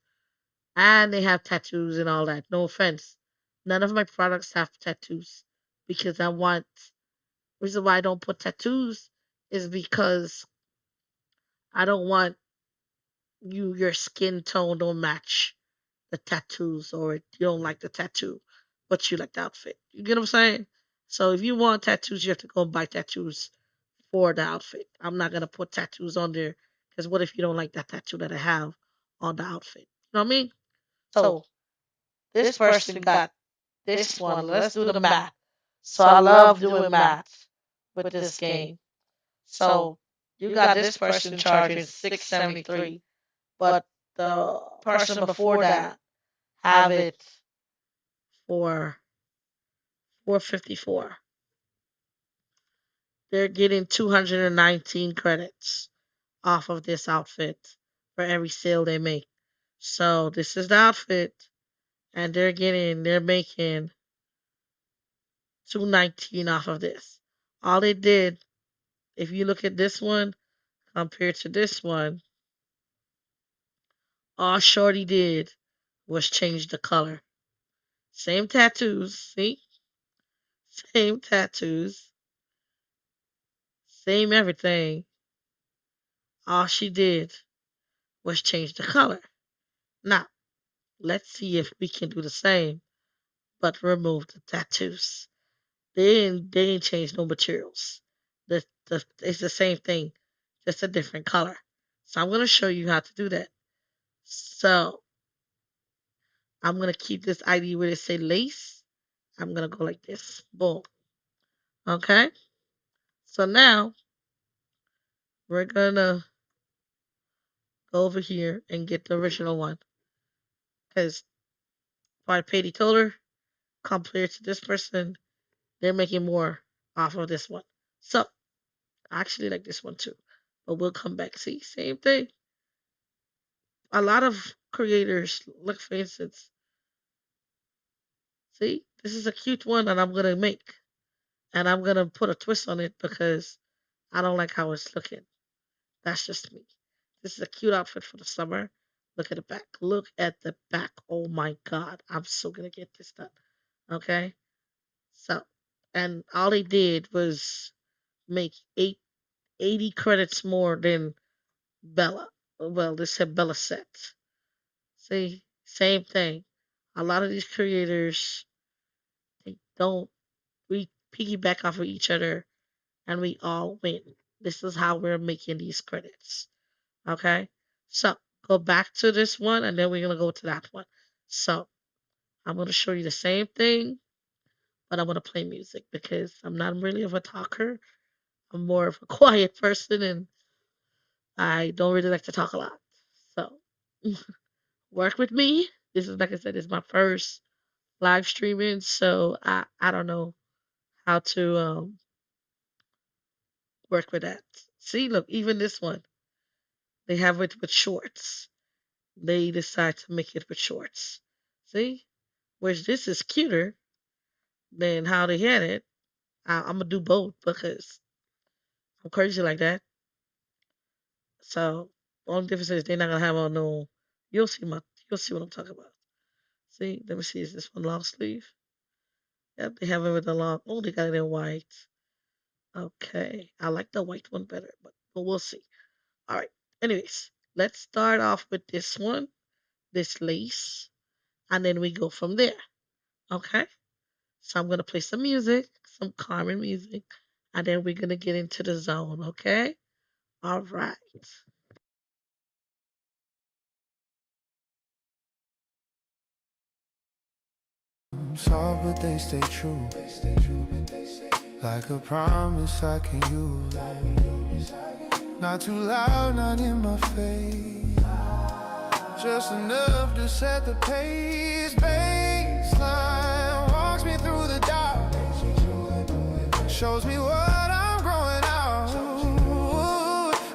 And they have tattoos and all that. No offense. None of my products have tattoos because I want reason why I don't put tattoos is because I don't want your skin tone don't match the tattoos or you don't like the tattoo, but you like the outfit. You get what I'm saying? So if you want tattoos, you have to go and buy tattoos for the outfit. I'm not gonna put tattoos on there because what if you don't like that tattoo that I have on the outfit? You know what I mean? So this person got this one. Let's do the math. So I love doing math with this game. So you got this person charging 673, but the person before that have it for 454. They're getting 219 credits off of this outfit for every sale they make. So this is the outfit, and they're making 219 off of this. All they did, if you look at this one compared to this one, all Shorty did was change the color. Same tattoos, see? Same tattoos, same everything. All she did was change the color. Now, let's see if we can do the same, but remove the tattoos. They ain't change no materials. It's the same thing, just a different color. So I'm gonna show you how to do that. So I'm gonna keep this ID where it say lace. I'm gonna go like this. Boom. Okay. So now we're gonna go over here and get the original one. Because if I paid told her compared to this person, they're making more off of this one. So I actually like this one too. But we'll come back. See, same thing. A lot of creators, look for instance, see, this is a cute one that I'm gonna make. And I'm gonna put a twist on it because I don't like how it's looking. That's just me. This is a cute outfit for the summer. Look at the back. Look at the back. Oh my god. I'm so gonna get this done. Okay? So, and all they did was make 80 credits more than Bella. Well, they said Bella set. See, same thing. A lot of these creators, they don't, we piggyback off of each other and we all win. This is how we're making these credits. Okay? So, go back to this one and then we're going to go to that one. So, I'm going to show you the same thing, but I'm going to play music because I'm not really of a talker. I'm more of a quiet person and I don't really like to talk a lot. So, work with me. This is, like I said, this is my first live streaming, so I don't know how to work with that. See, look, even this one, they have it with shorts. They decide to make it with shorts. See, whereas this is cuter than how they had it. I'm gonna do both because I'm crazy like that. So the only difference is they're not gonna have on no. You'll see my. You'll see what I'm talking about. See, let me see. Is this one long sleeve? Yep, they have it with a long. Oh, they got it in white. Okay, I like the white one better, but we'll see. All right. Anyways, let's start off with this one, this lace, and then we go from there. Okay. So I'm gonna play some music, some calming music, and then we're gonna get into the zone. Okay. All right. Soft, but they stay true. Like a promise I can use. Not too loud, not in my face. Just enough to set the pace. Baseline walks me through the dark. Shows me what I'm growing out.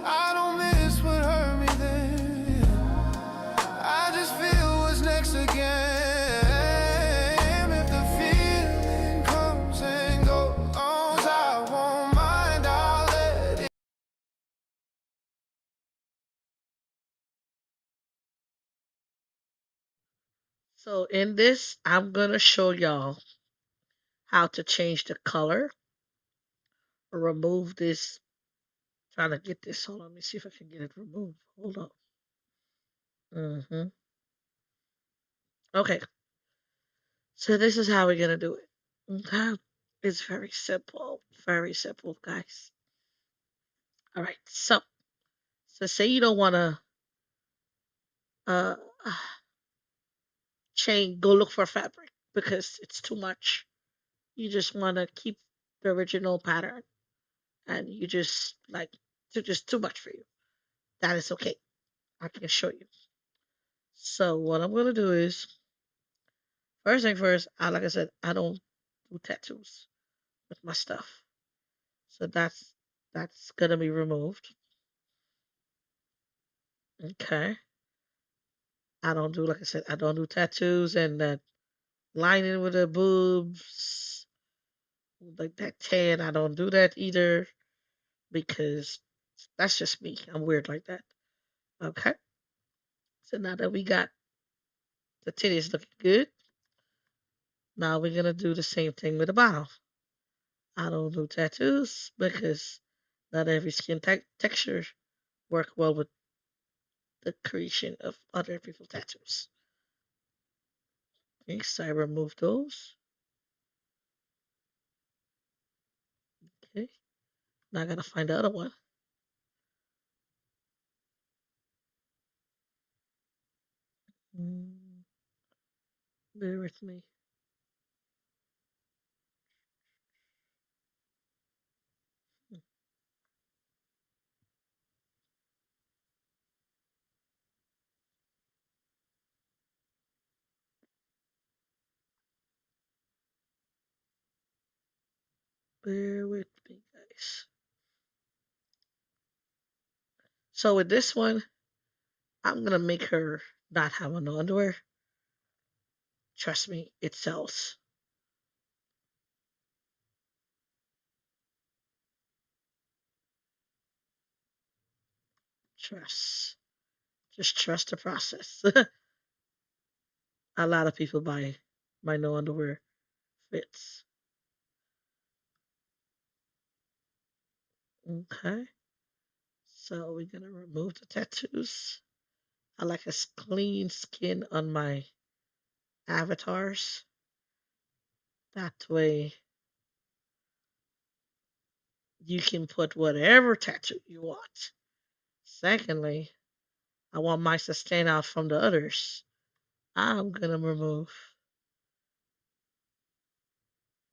I don't miss what hurt me then. I just feel what's next again. If the feeling comes and goes, I won't mind. I'll let it. So in this, I'm gonna show y'all how to change the color, remove this. Trying to get this. Hold on, let me see if I can get it removed. Hold on. Okay, so this is how we're gonna do it. Okay, it's very simple, guys. All right, so say you don't want to uh go look for fabric because it's too much. You just want to keep the original pattern, and you just like it's just too much for you. That is okay. I can show you. So what I'm gonna do is first thing first. Like I said, I don't do tattoos with my stuff, so that's gonna be removed. Okay. I don't do, like I said, I don't do tattoos and that lining with the boobs, like that tan. I don't do that either because that's just me. I'm weird like that. Okay. So now that we got the titties looking good, now we're gonna do the same thing with the bottom. I don't do tattoos because not every skin texture work well with the creation of other people's tattoos. Okay, so I remove those. Okay. Now I gotta find the other one. Mm, bear with me. Bear with me, guys. So with this one, I'm gonna make her not have on no underwear. Trust me, it sells. Trust. Just trust the process. A lot of people buy my no underwear fits. Okay. So we're gonna remove the tattoos. I like a clean skin on my avatars. That way you can put whatever tattoo you want. Secondly, I want mine to stand out from the others. I'm gonna remove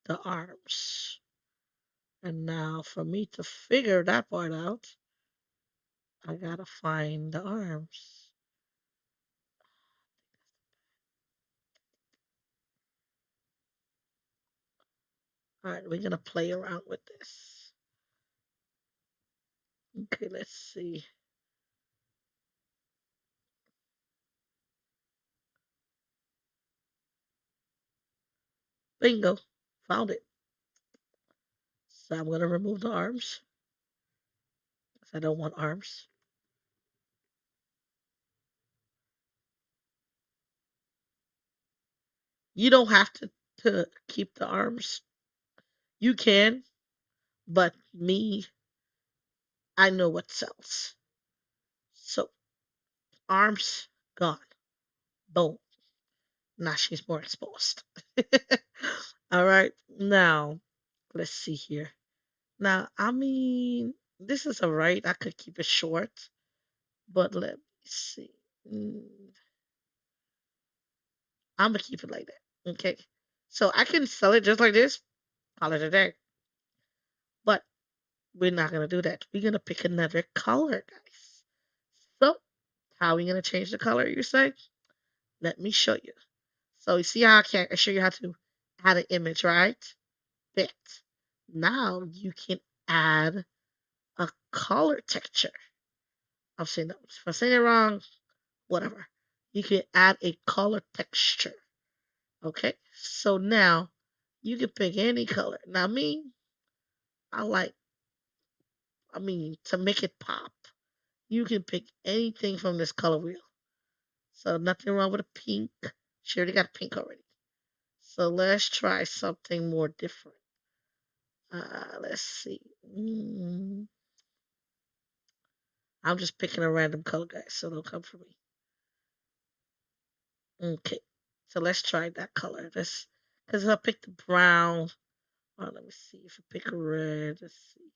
the arms. And now for me to figure that part out, I gotta find the arms. Alright, we're gonna play around with this. Okay, let's see. Bingo. Found it. So I'm gonna remove the arms. 'Cause I don't want arms. You don't have to keep the arms. You can, but me, I know what sells. So arms gone. Boom. Now she's more exposed. All right. Now, let's see here. Now, I mean, this is all right. I could keep it short, but let me see. Mm, I'm gonna keep it like that. Okay. So I can sell it just like this, call it a day. But we're not gonna do that. We're gonna pick another color, guys. So, how are we gonna change the color, you say? Let me show you. So you see how I show you how to add an image, right? Fit. Now you can add a color texture. I'm saying that. If I'm saying it wrong, whatever. You can add a color texture. Okay. So now you can pick any color. Now me, I like. I mean, to make it pop, you can pick anything from this color wheel. So nothing wrong with a pink. She already got pink already. So let's try something more different. Let's see. I'm just picking a random color, guys, so don't come for me. Okay. So let's try that color. This because if I pick the brown, oh, let me see. If I pick a red, let's see.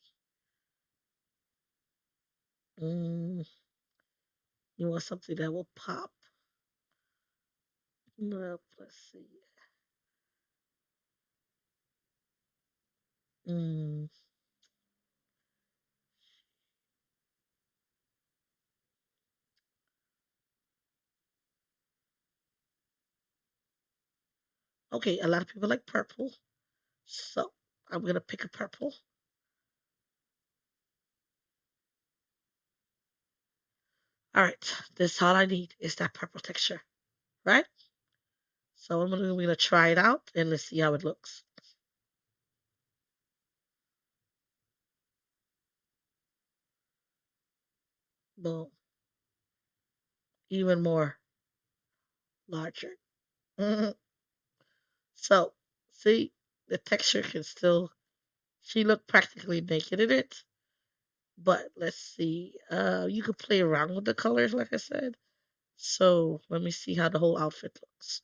Mm, you want something that will pop? No, let's see. Mm, okay, a lot of people like purple, so I'm gonna pick a purple. All right, this all I need is that purple texture, right? So we're gonna try it out and let's see how it looks. Boom, even more larger. Mhm. So see, the texture can still. She looked practically naked in it, but let's see. You could play around with the colors, like I said. So let me see how the whole outfit looks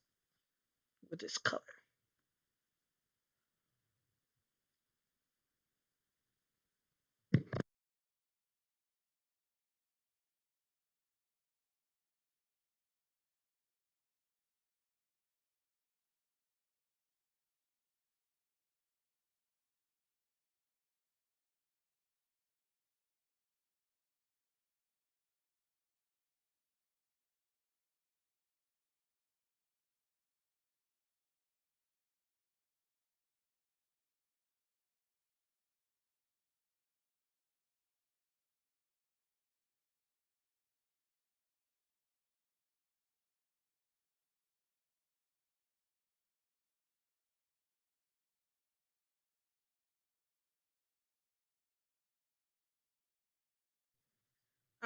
with this color.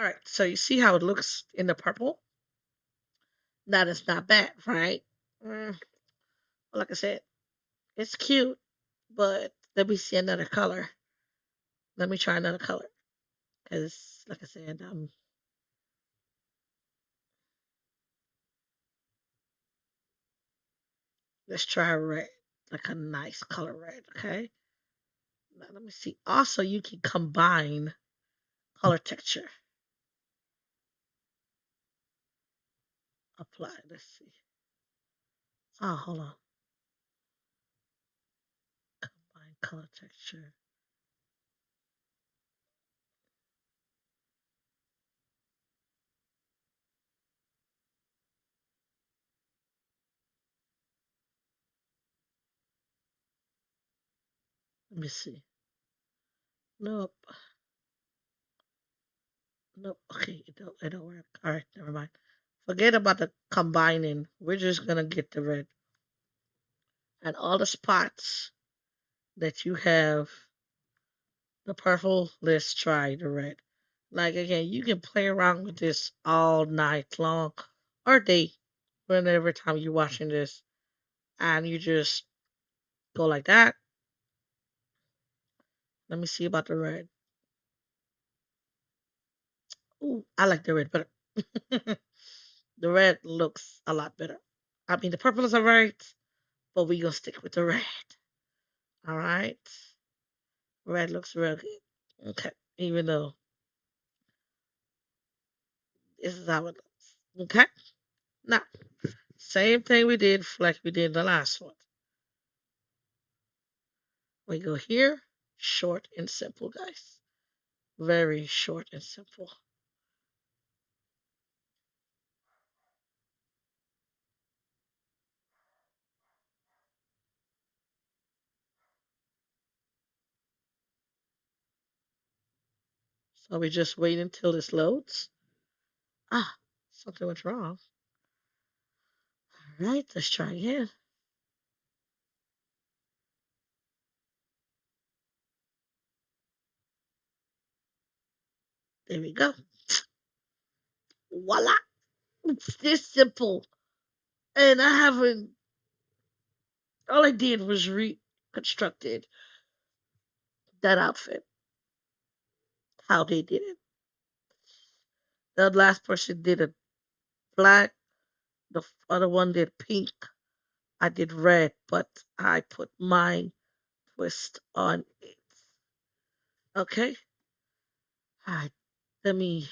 All right, so you see how it looks in the purple? That is not bad, right? Mm, like I said, it's cute, but let me see another color. Let me try another color. Because, like I said, let's try red. Like a nice color red, okay? Now, let me see. Also, you can combine color texture. Apply. Let's see. Oh, hold on. Combine color texture. Let me see. Nope. Nope. Okay, it don't work. All right, never mind. Forget about the combining. We're just gonna get the red and all the spots that you have the purple. Let's try the red. Like again, you can play around with this all night long or day, whenever time you're watching this, and you just go like that. Let me see about the red. Ooh, I like the red better. The red looks a lot better. I mean, the purple is alright, but we gonna stick with the red. All right, red looks real good. Okay, even though this is how it looks. Okay, now same thing we did, like we did the last one. We go here, short and simple, guys. Very short and simple. So we just wait until this loads. Ah, something went wrong. All right, let's try again. There we go. Voila! It's this simple. And I haven't, all I did was reconstructed that outfit, how they did it. The last person did a black, the other one did pink. I did red, but I put my twist on it. Okay? All right, let me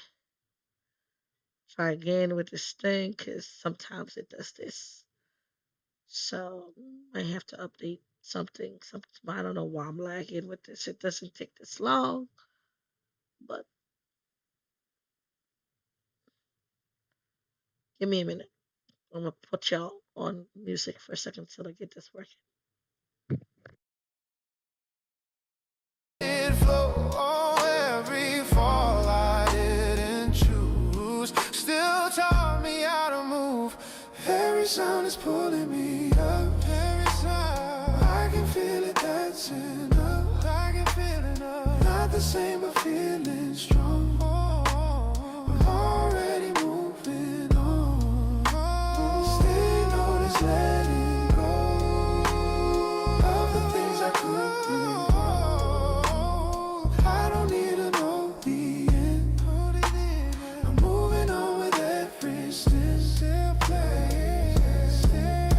try again with this thing because sometimes it does this. So I have to update something. I don't know why I'm lagging with this. It doesn't take this long, but give me a minute. I'm gonna put y'all on music for a second till I get this working. It flow every fall I didn't choose. Still taught me how to move. Every sound is pulling me up. Every sound I can feel it dancing up. I can feel it up. Not the same, but feeling strong. I'm already moving on. Still notice letting go of the things I could do. I don't need to know the end. I'm moving on with every step. Still play, still.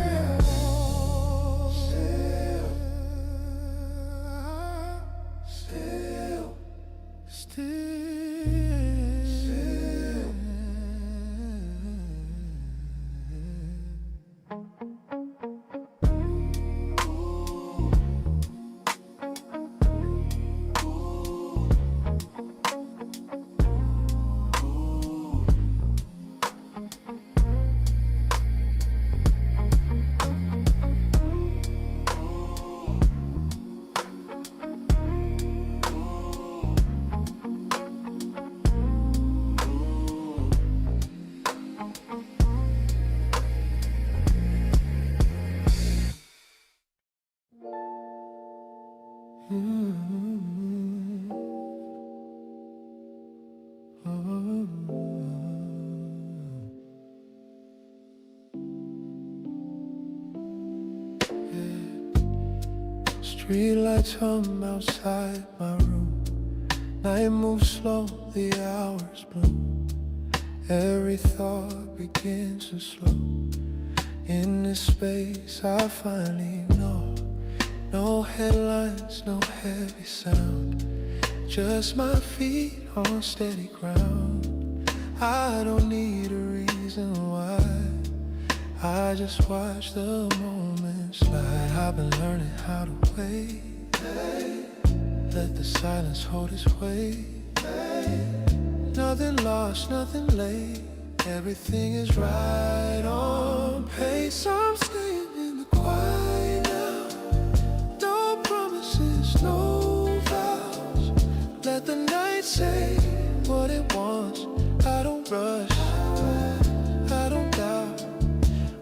Street lights hum outside my room. Night moves slow, the hours bloom. Every thought begins to slow. In this space I finally know. No headlines, no heavy sound. Just my feet on steady ground. I don't need a reason why. I just watch the moment slide. I've been learning how to wait. Let the silence hold its weight. Nothing lost, nothing late. Everything is right on pace. I'm staying in the quiet now. No promises, no vows. Let the night say what it wants. I don't rush, I don't doubt.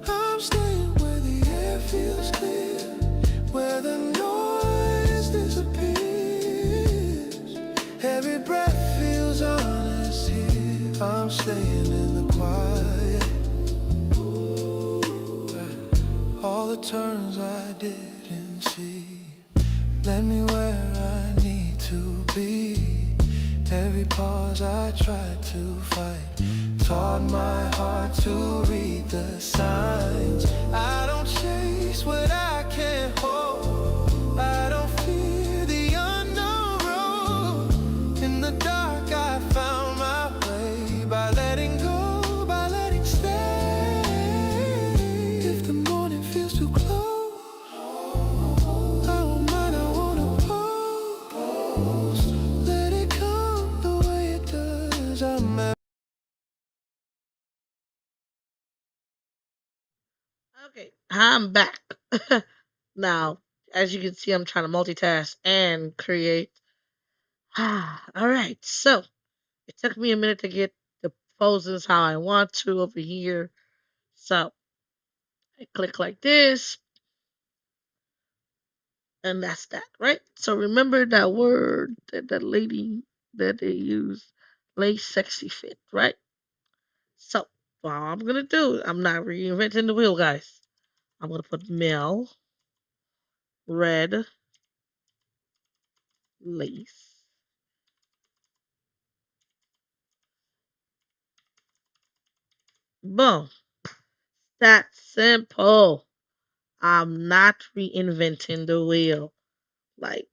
I'm staying where the air feels clear, where the noise disappears. Every breath feels honest here. I'm staying in the quiet. All the turns I didn't see led me where I need to be. Every pause I tried to fight taught my heart to read the signs. I don't chase what I can't hold. I don't fear the unknown road. In the dark I found my way by letting go, by letting stay. If the morning feels too close, I won't mind, I wanna pause. Let it come the way it does. Okay, I'm back. Now, as you can see, I'm trying to multitask and create. All right, so it took me a minute to get the poses how I want to over here. So I click like this, and that's that, right? So remember that word that that lady that they use, lace sexy fit, right? So what I'm gonna do, I'm not reinventing the wheel, guys. I'm gonna put male, red, lace. Boom. That simple. I'm not reinventing the wheel. Like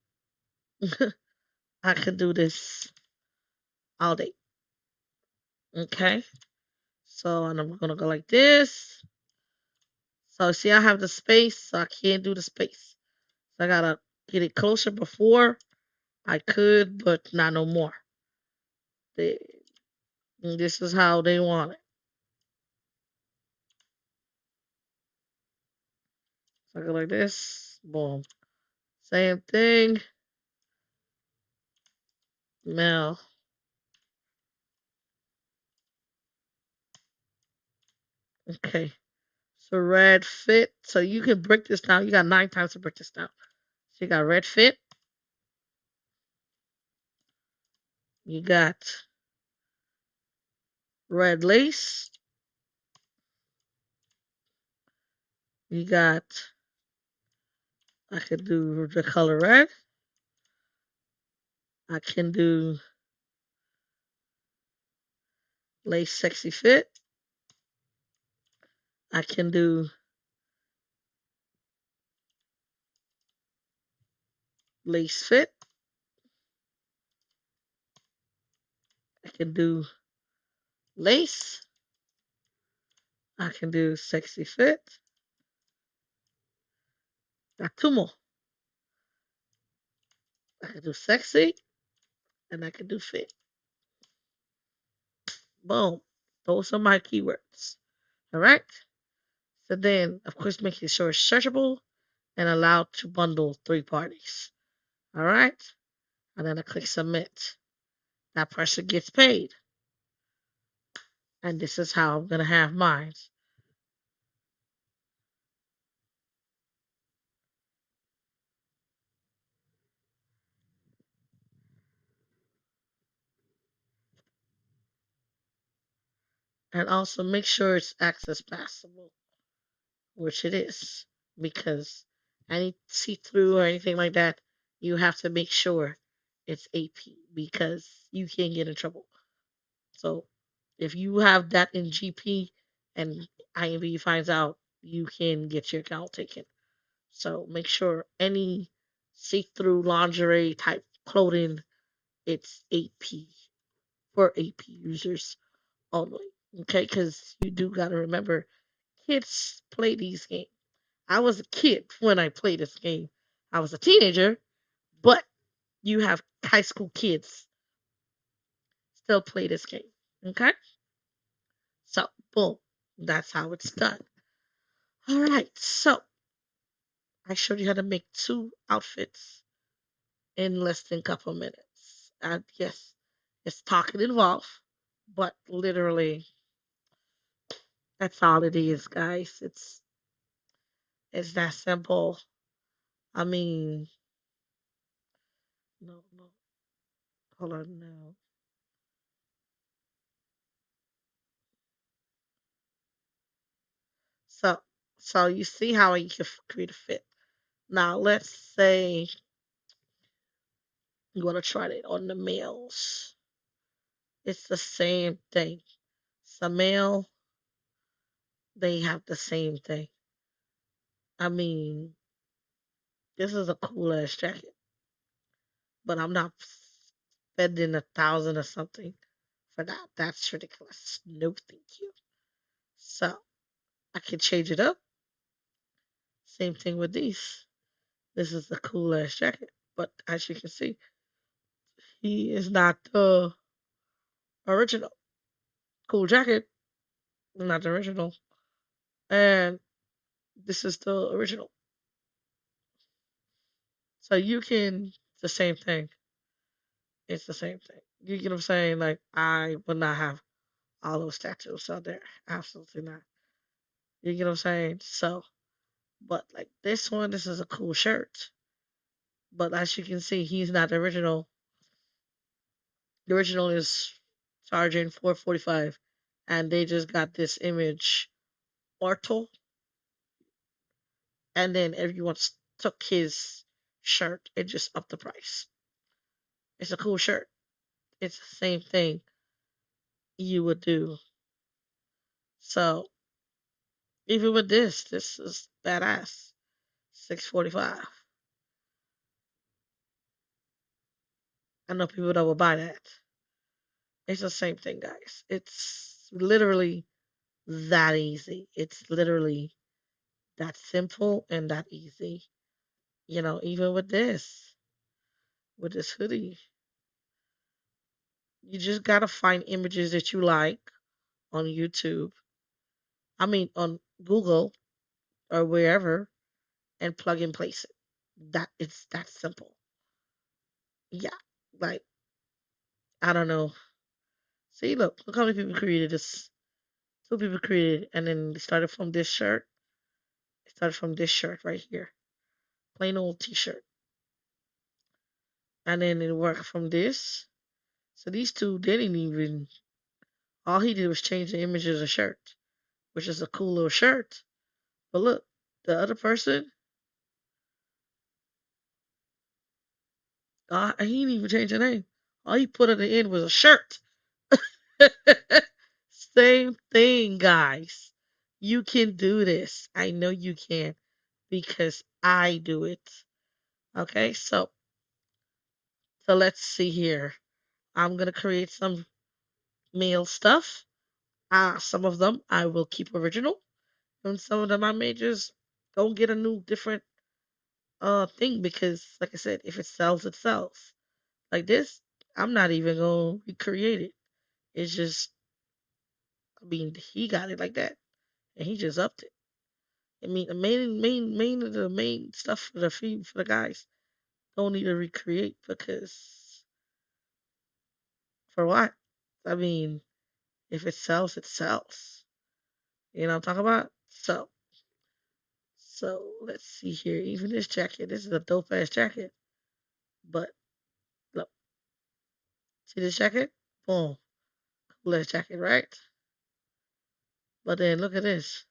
I could do this all day. Okay. So and I'm gonna go like this. So see I have the space, so I can't do the space. So I gotta get it closer before I could, but not no more. They, this is how they want it. So I go like this. Boom. Same thing. Mel. Okay. So red fit. So you can break this down. You got 9 times to break this down. So you got red fit. You got red lace. You got, I can do the color red. I can do lace sexy fit. I can do lace fit. I can do lace. I can do sexy fit. Got two more. I can do sexy and I can do fit. Boom. Those are my keywords. All right. So then, of course, making sure it's searchable and allowed to bundle 3 parties. All right. And then I click submit. That person gets paid. And this is how I'm going to have mine. And also make sure it's access passable, which it is, because Any see through or anything like that, you have to make sure it's AP because you can get in trouble. So if you have that in GP and IMVU finds out, you can get your account taken. So make sure any see through lingerie type clothing, it's AP for AP users only. Okay, because you do got to remember kids play these games. I was a kid when I played this game. I was a teenager, but you have high school kids still play this game. Okay? So, boom. That's how it's done. All right. So, I showed you how to make two outfits in less than a couple minutes. And yes, it's talking involved, but literally, that's all it is, guys. It's that simple. I mean, no, no, hold on now. So, so you see how you can create a fit. Now, let's say you want to try it on the males. It's the same thing. Some male, they have the same thing. I mean, this is a cool ass jacket, but I'm not spending 1,000 or something for that. That's ridiculous. No, thank you. So I can change it up. Same thing with these. This is a cool ass jacket, but as you can see, he is not the original. Cool jacket, not the original. And this is the original. So you can, the same thing. It's the same thing. You get what I'm saying? Like, I would not have all those tattoos out there. Absolutely not. You get what I'm saying? So, but like this one, this is a cool shirt. But as you can see, he's not the original. The original is charging 445, and they just got this image Orto, and then everyone took his shirt and just upped the price. It's a cool shirt. It's the same thing you would do. So even with this is badass. 645. I know people that will buy that. It's the same thing, guys. It's literally that easy. It's literally that simple and that easy. Even with this hoodie, you just gotta find images that you like on YouTube. I mean, on Google or wherever, and plug and place it. That it's that simple. Yeah, like I don't know. See, look how many people created this. Two people created, and then they started from this shirt. They started from this shirt right here, plain old T-shirt, and then it worked from this. So these two didn't even. All he did was change the image of the shirt, which is a cool little shirt. But look, the other person, he didn't even change the name. All he put at the end was a shirt. Same thing, guys. You can do this. I know you can because I do it. Okay, so let's see here. I'm gonna create some male stuff. Some of them I will keep original, and some of them I may just go get a new different thing because, like I said, if it sells, it sells. Like this, I'm not even gonna recreate it. It's just, I mean, he got it like that, and he just upped it. I mean, the main stuff for the guys don't need to recreate because for what? I mean, if it sells, it sells. You know what I'm talking about? So let's see here. Even this jacket, this is a dope ass jacket. But look, see this jacket? Boom, cool ass jacket, right? But then look at this,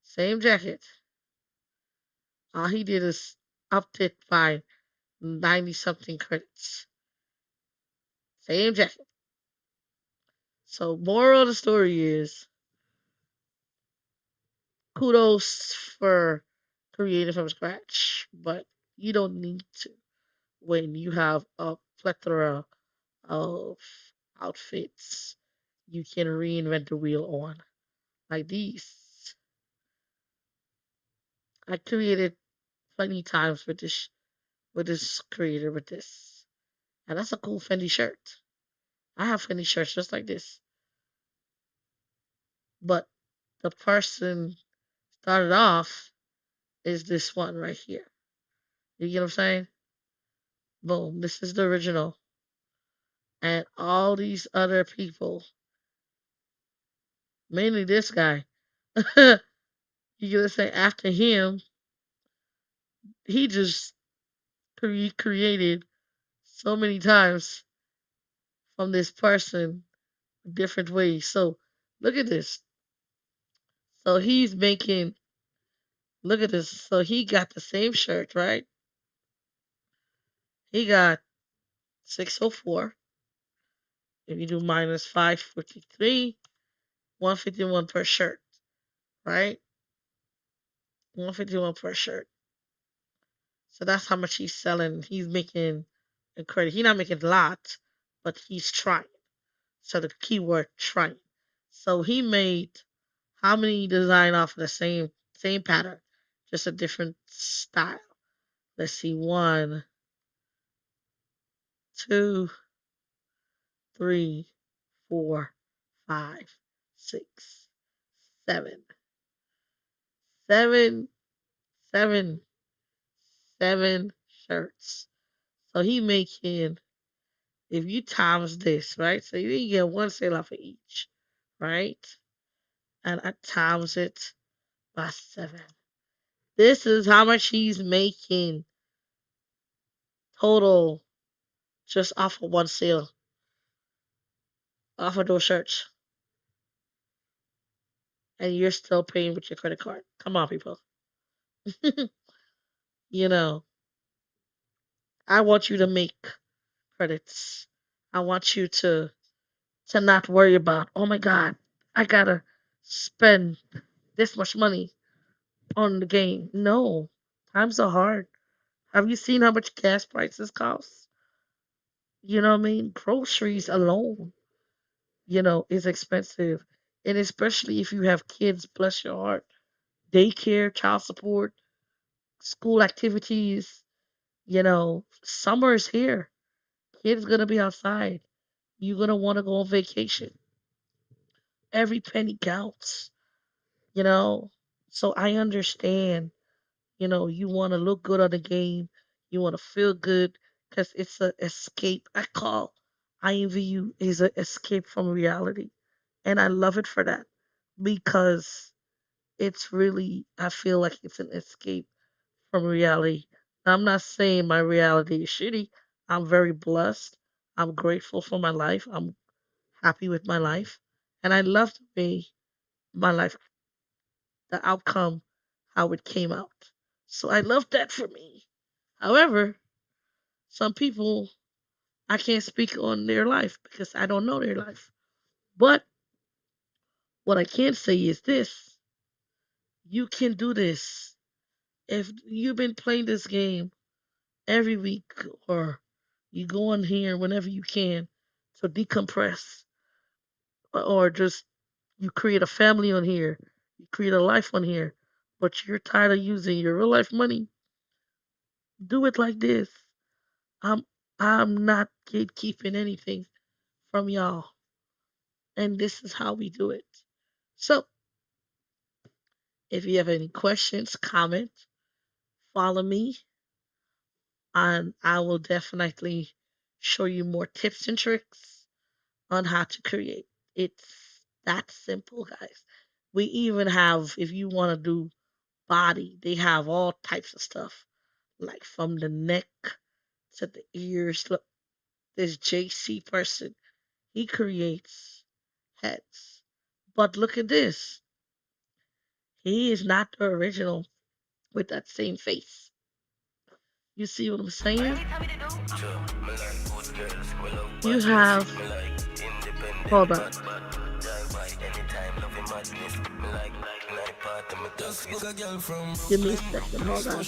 same jacket, All he did is upped it by 90 something credits. Same jacket. So, moral of the story is kudos for creating from scratch, but you don't need to when you have a plethora of outfits you can reinvent the wheel on. Like these. I created plenty times with this creator with this. And that's a cool Fendi shirt. I have Fendi shirts just like this. But the person started off is this one right here. You get what I'm saying? Boom. This is the original. And all these other people, mainly this guy, you get what I'm saying? After him, he just created so many times from this person different ways. So look at this. So he's making, look at this. So he got the same shirt, right? He got 604. If you do minus 553, 151 per shirt, right? 151 per shirt. So that's how much he's selling. He's making a credit. He's not making a lot, but he's trying. So the keyword trying. So he made how many design off of the same pattern, just a different style. Let's see, one, two, three, four, five, six, seven, seven, seven, seven shirts. So he making if you times this, right? So you get one sale off of each, right? And I times it by 7. This is how much he's making total just off of one sale, off of those shirts. And you're still paying with your credit card. Come on, people. you know, I want you to make credits. I want you to not worry about, oh my God, I gotta spend this much money on the game. No, times are hard. Have you seen how much gas prices cost? You know what I mean? Groceries alone, is expensive. And especially if you have kids, bless your heart. Daycare, child support, school activities, summer is here. Kids gonna be outside. You're gonna want to go on vacation. Every penny counts, you know. So I understand. You want to look good on the game. You want to feel good because it's a escape. I call IMVU is an escape from reality, and I love it for that because it's really I feel like it's an escape from reality. I'm not saying my reality is shitty. I'm very blessed. I'm grateful for my life. I'm happy with my life, and I love the way my life, the outcome, how it came out. So I love that for me. However, some people, I can't speak on their life because I don't know their life. But what I can say is this: you can do this. If you've been playing this game every week or you go on here whenever you can to decompress or just you create a family on here, you create a life on here, but you're tired of using your real life money, do it like this. I'm I'm not gatekeeping anything from y'all. And this is how we do it. So, if you have any questions, comment, follow me, and I will definitely show you more tips and tricks on how to create. It's that simple, guys. We even have, if you want to do body, they have all types of stuff, like from the neck to the ears. Look, this JC person, he creates heads. But look at this. He is not the original. with that same face. You see what I'm saying? You have, hold on, give me a second, hold on.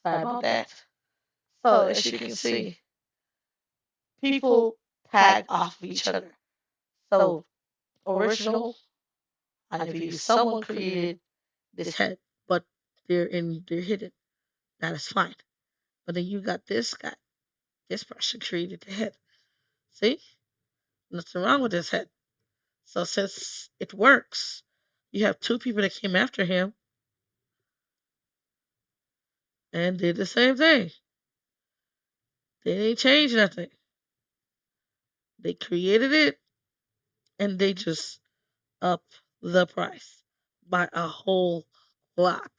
Sorry about that. So, as you can see, people tag off of each other. So, original, IMVU, someone created this head, but they're hidden. That is fine. But then you got this guy. This person created the head. See? Nothing wrong with this head. So since it works, you have two people that came after him and did the same thing. They didn't change nothing. They created it and they just up the price by a whole lot.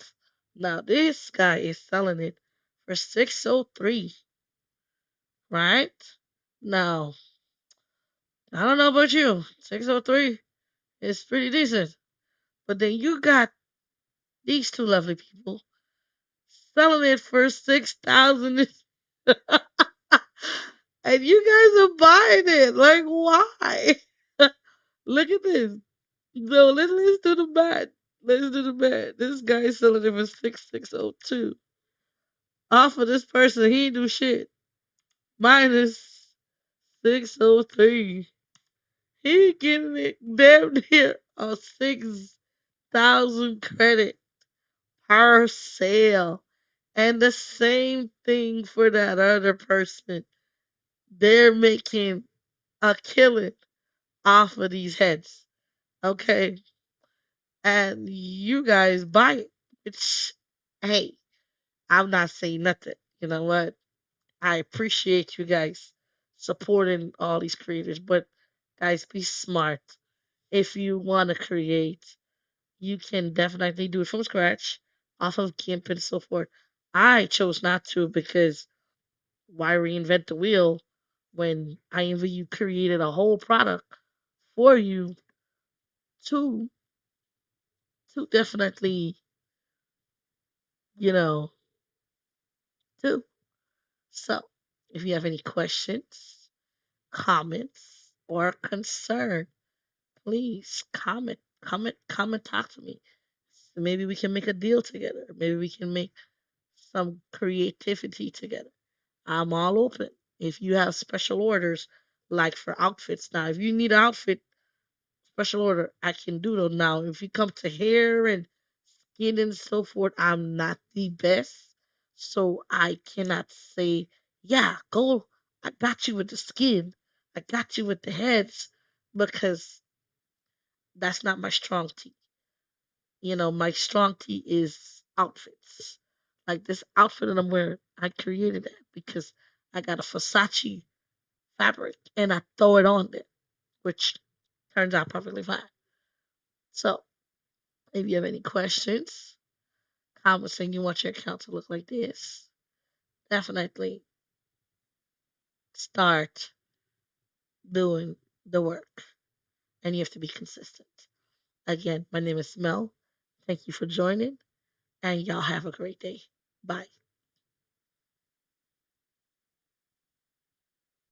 Now this guy is selling it for 603, right? Now, I don't know about you. 603 is pretty decent. But then you got these two lovely people selling it for 6,000. And you guys are buying it. Like, why? Look at this. No, let's do the math. Let's do the math. This guy is selling it for 6,602. Off of this person, he ain't do shit. Minus 603. He getting it damn near a 6,000 credit per sale. And the same thing for that other person. They're making a killing off of these heads. Okay. And you guys buy it. Which, hey, I'm not saying nothing. You know what? I appreciate you guys supporting all these creators, but guys, be smart. If you want to create, you can definitely do it from scratch, off of GIMP and so forth. I chose not to because why reinvent the wheel when IMVU created a whole product for you to definitely, you know, do. So, if you have any questions, comments, or concern, please comment, talk to me. Maybe we can make a deal together. Maybe we can make some creativity together. I'm all open. If you have special orders, like for outfits, now if you need an outfit special order, I can do them. Now, if you come to hair and skin and so forth, I'm not the best, so I cannot say, yeah, go. I got you with the skin. I got you with the heads because that's not my strong tea. My strong tea is outfits. Like this outfit that I'm wearing, I created that because I got a Versace fabric and I throw it on there, which turns out perfectly fine. So, if you have any questions, comments, saying you want your account to look like this, definitely start doing the work. And you have to be consistent. Again, my name is Mel. Thank you for joining, and y'all have a great day. Bye.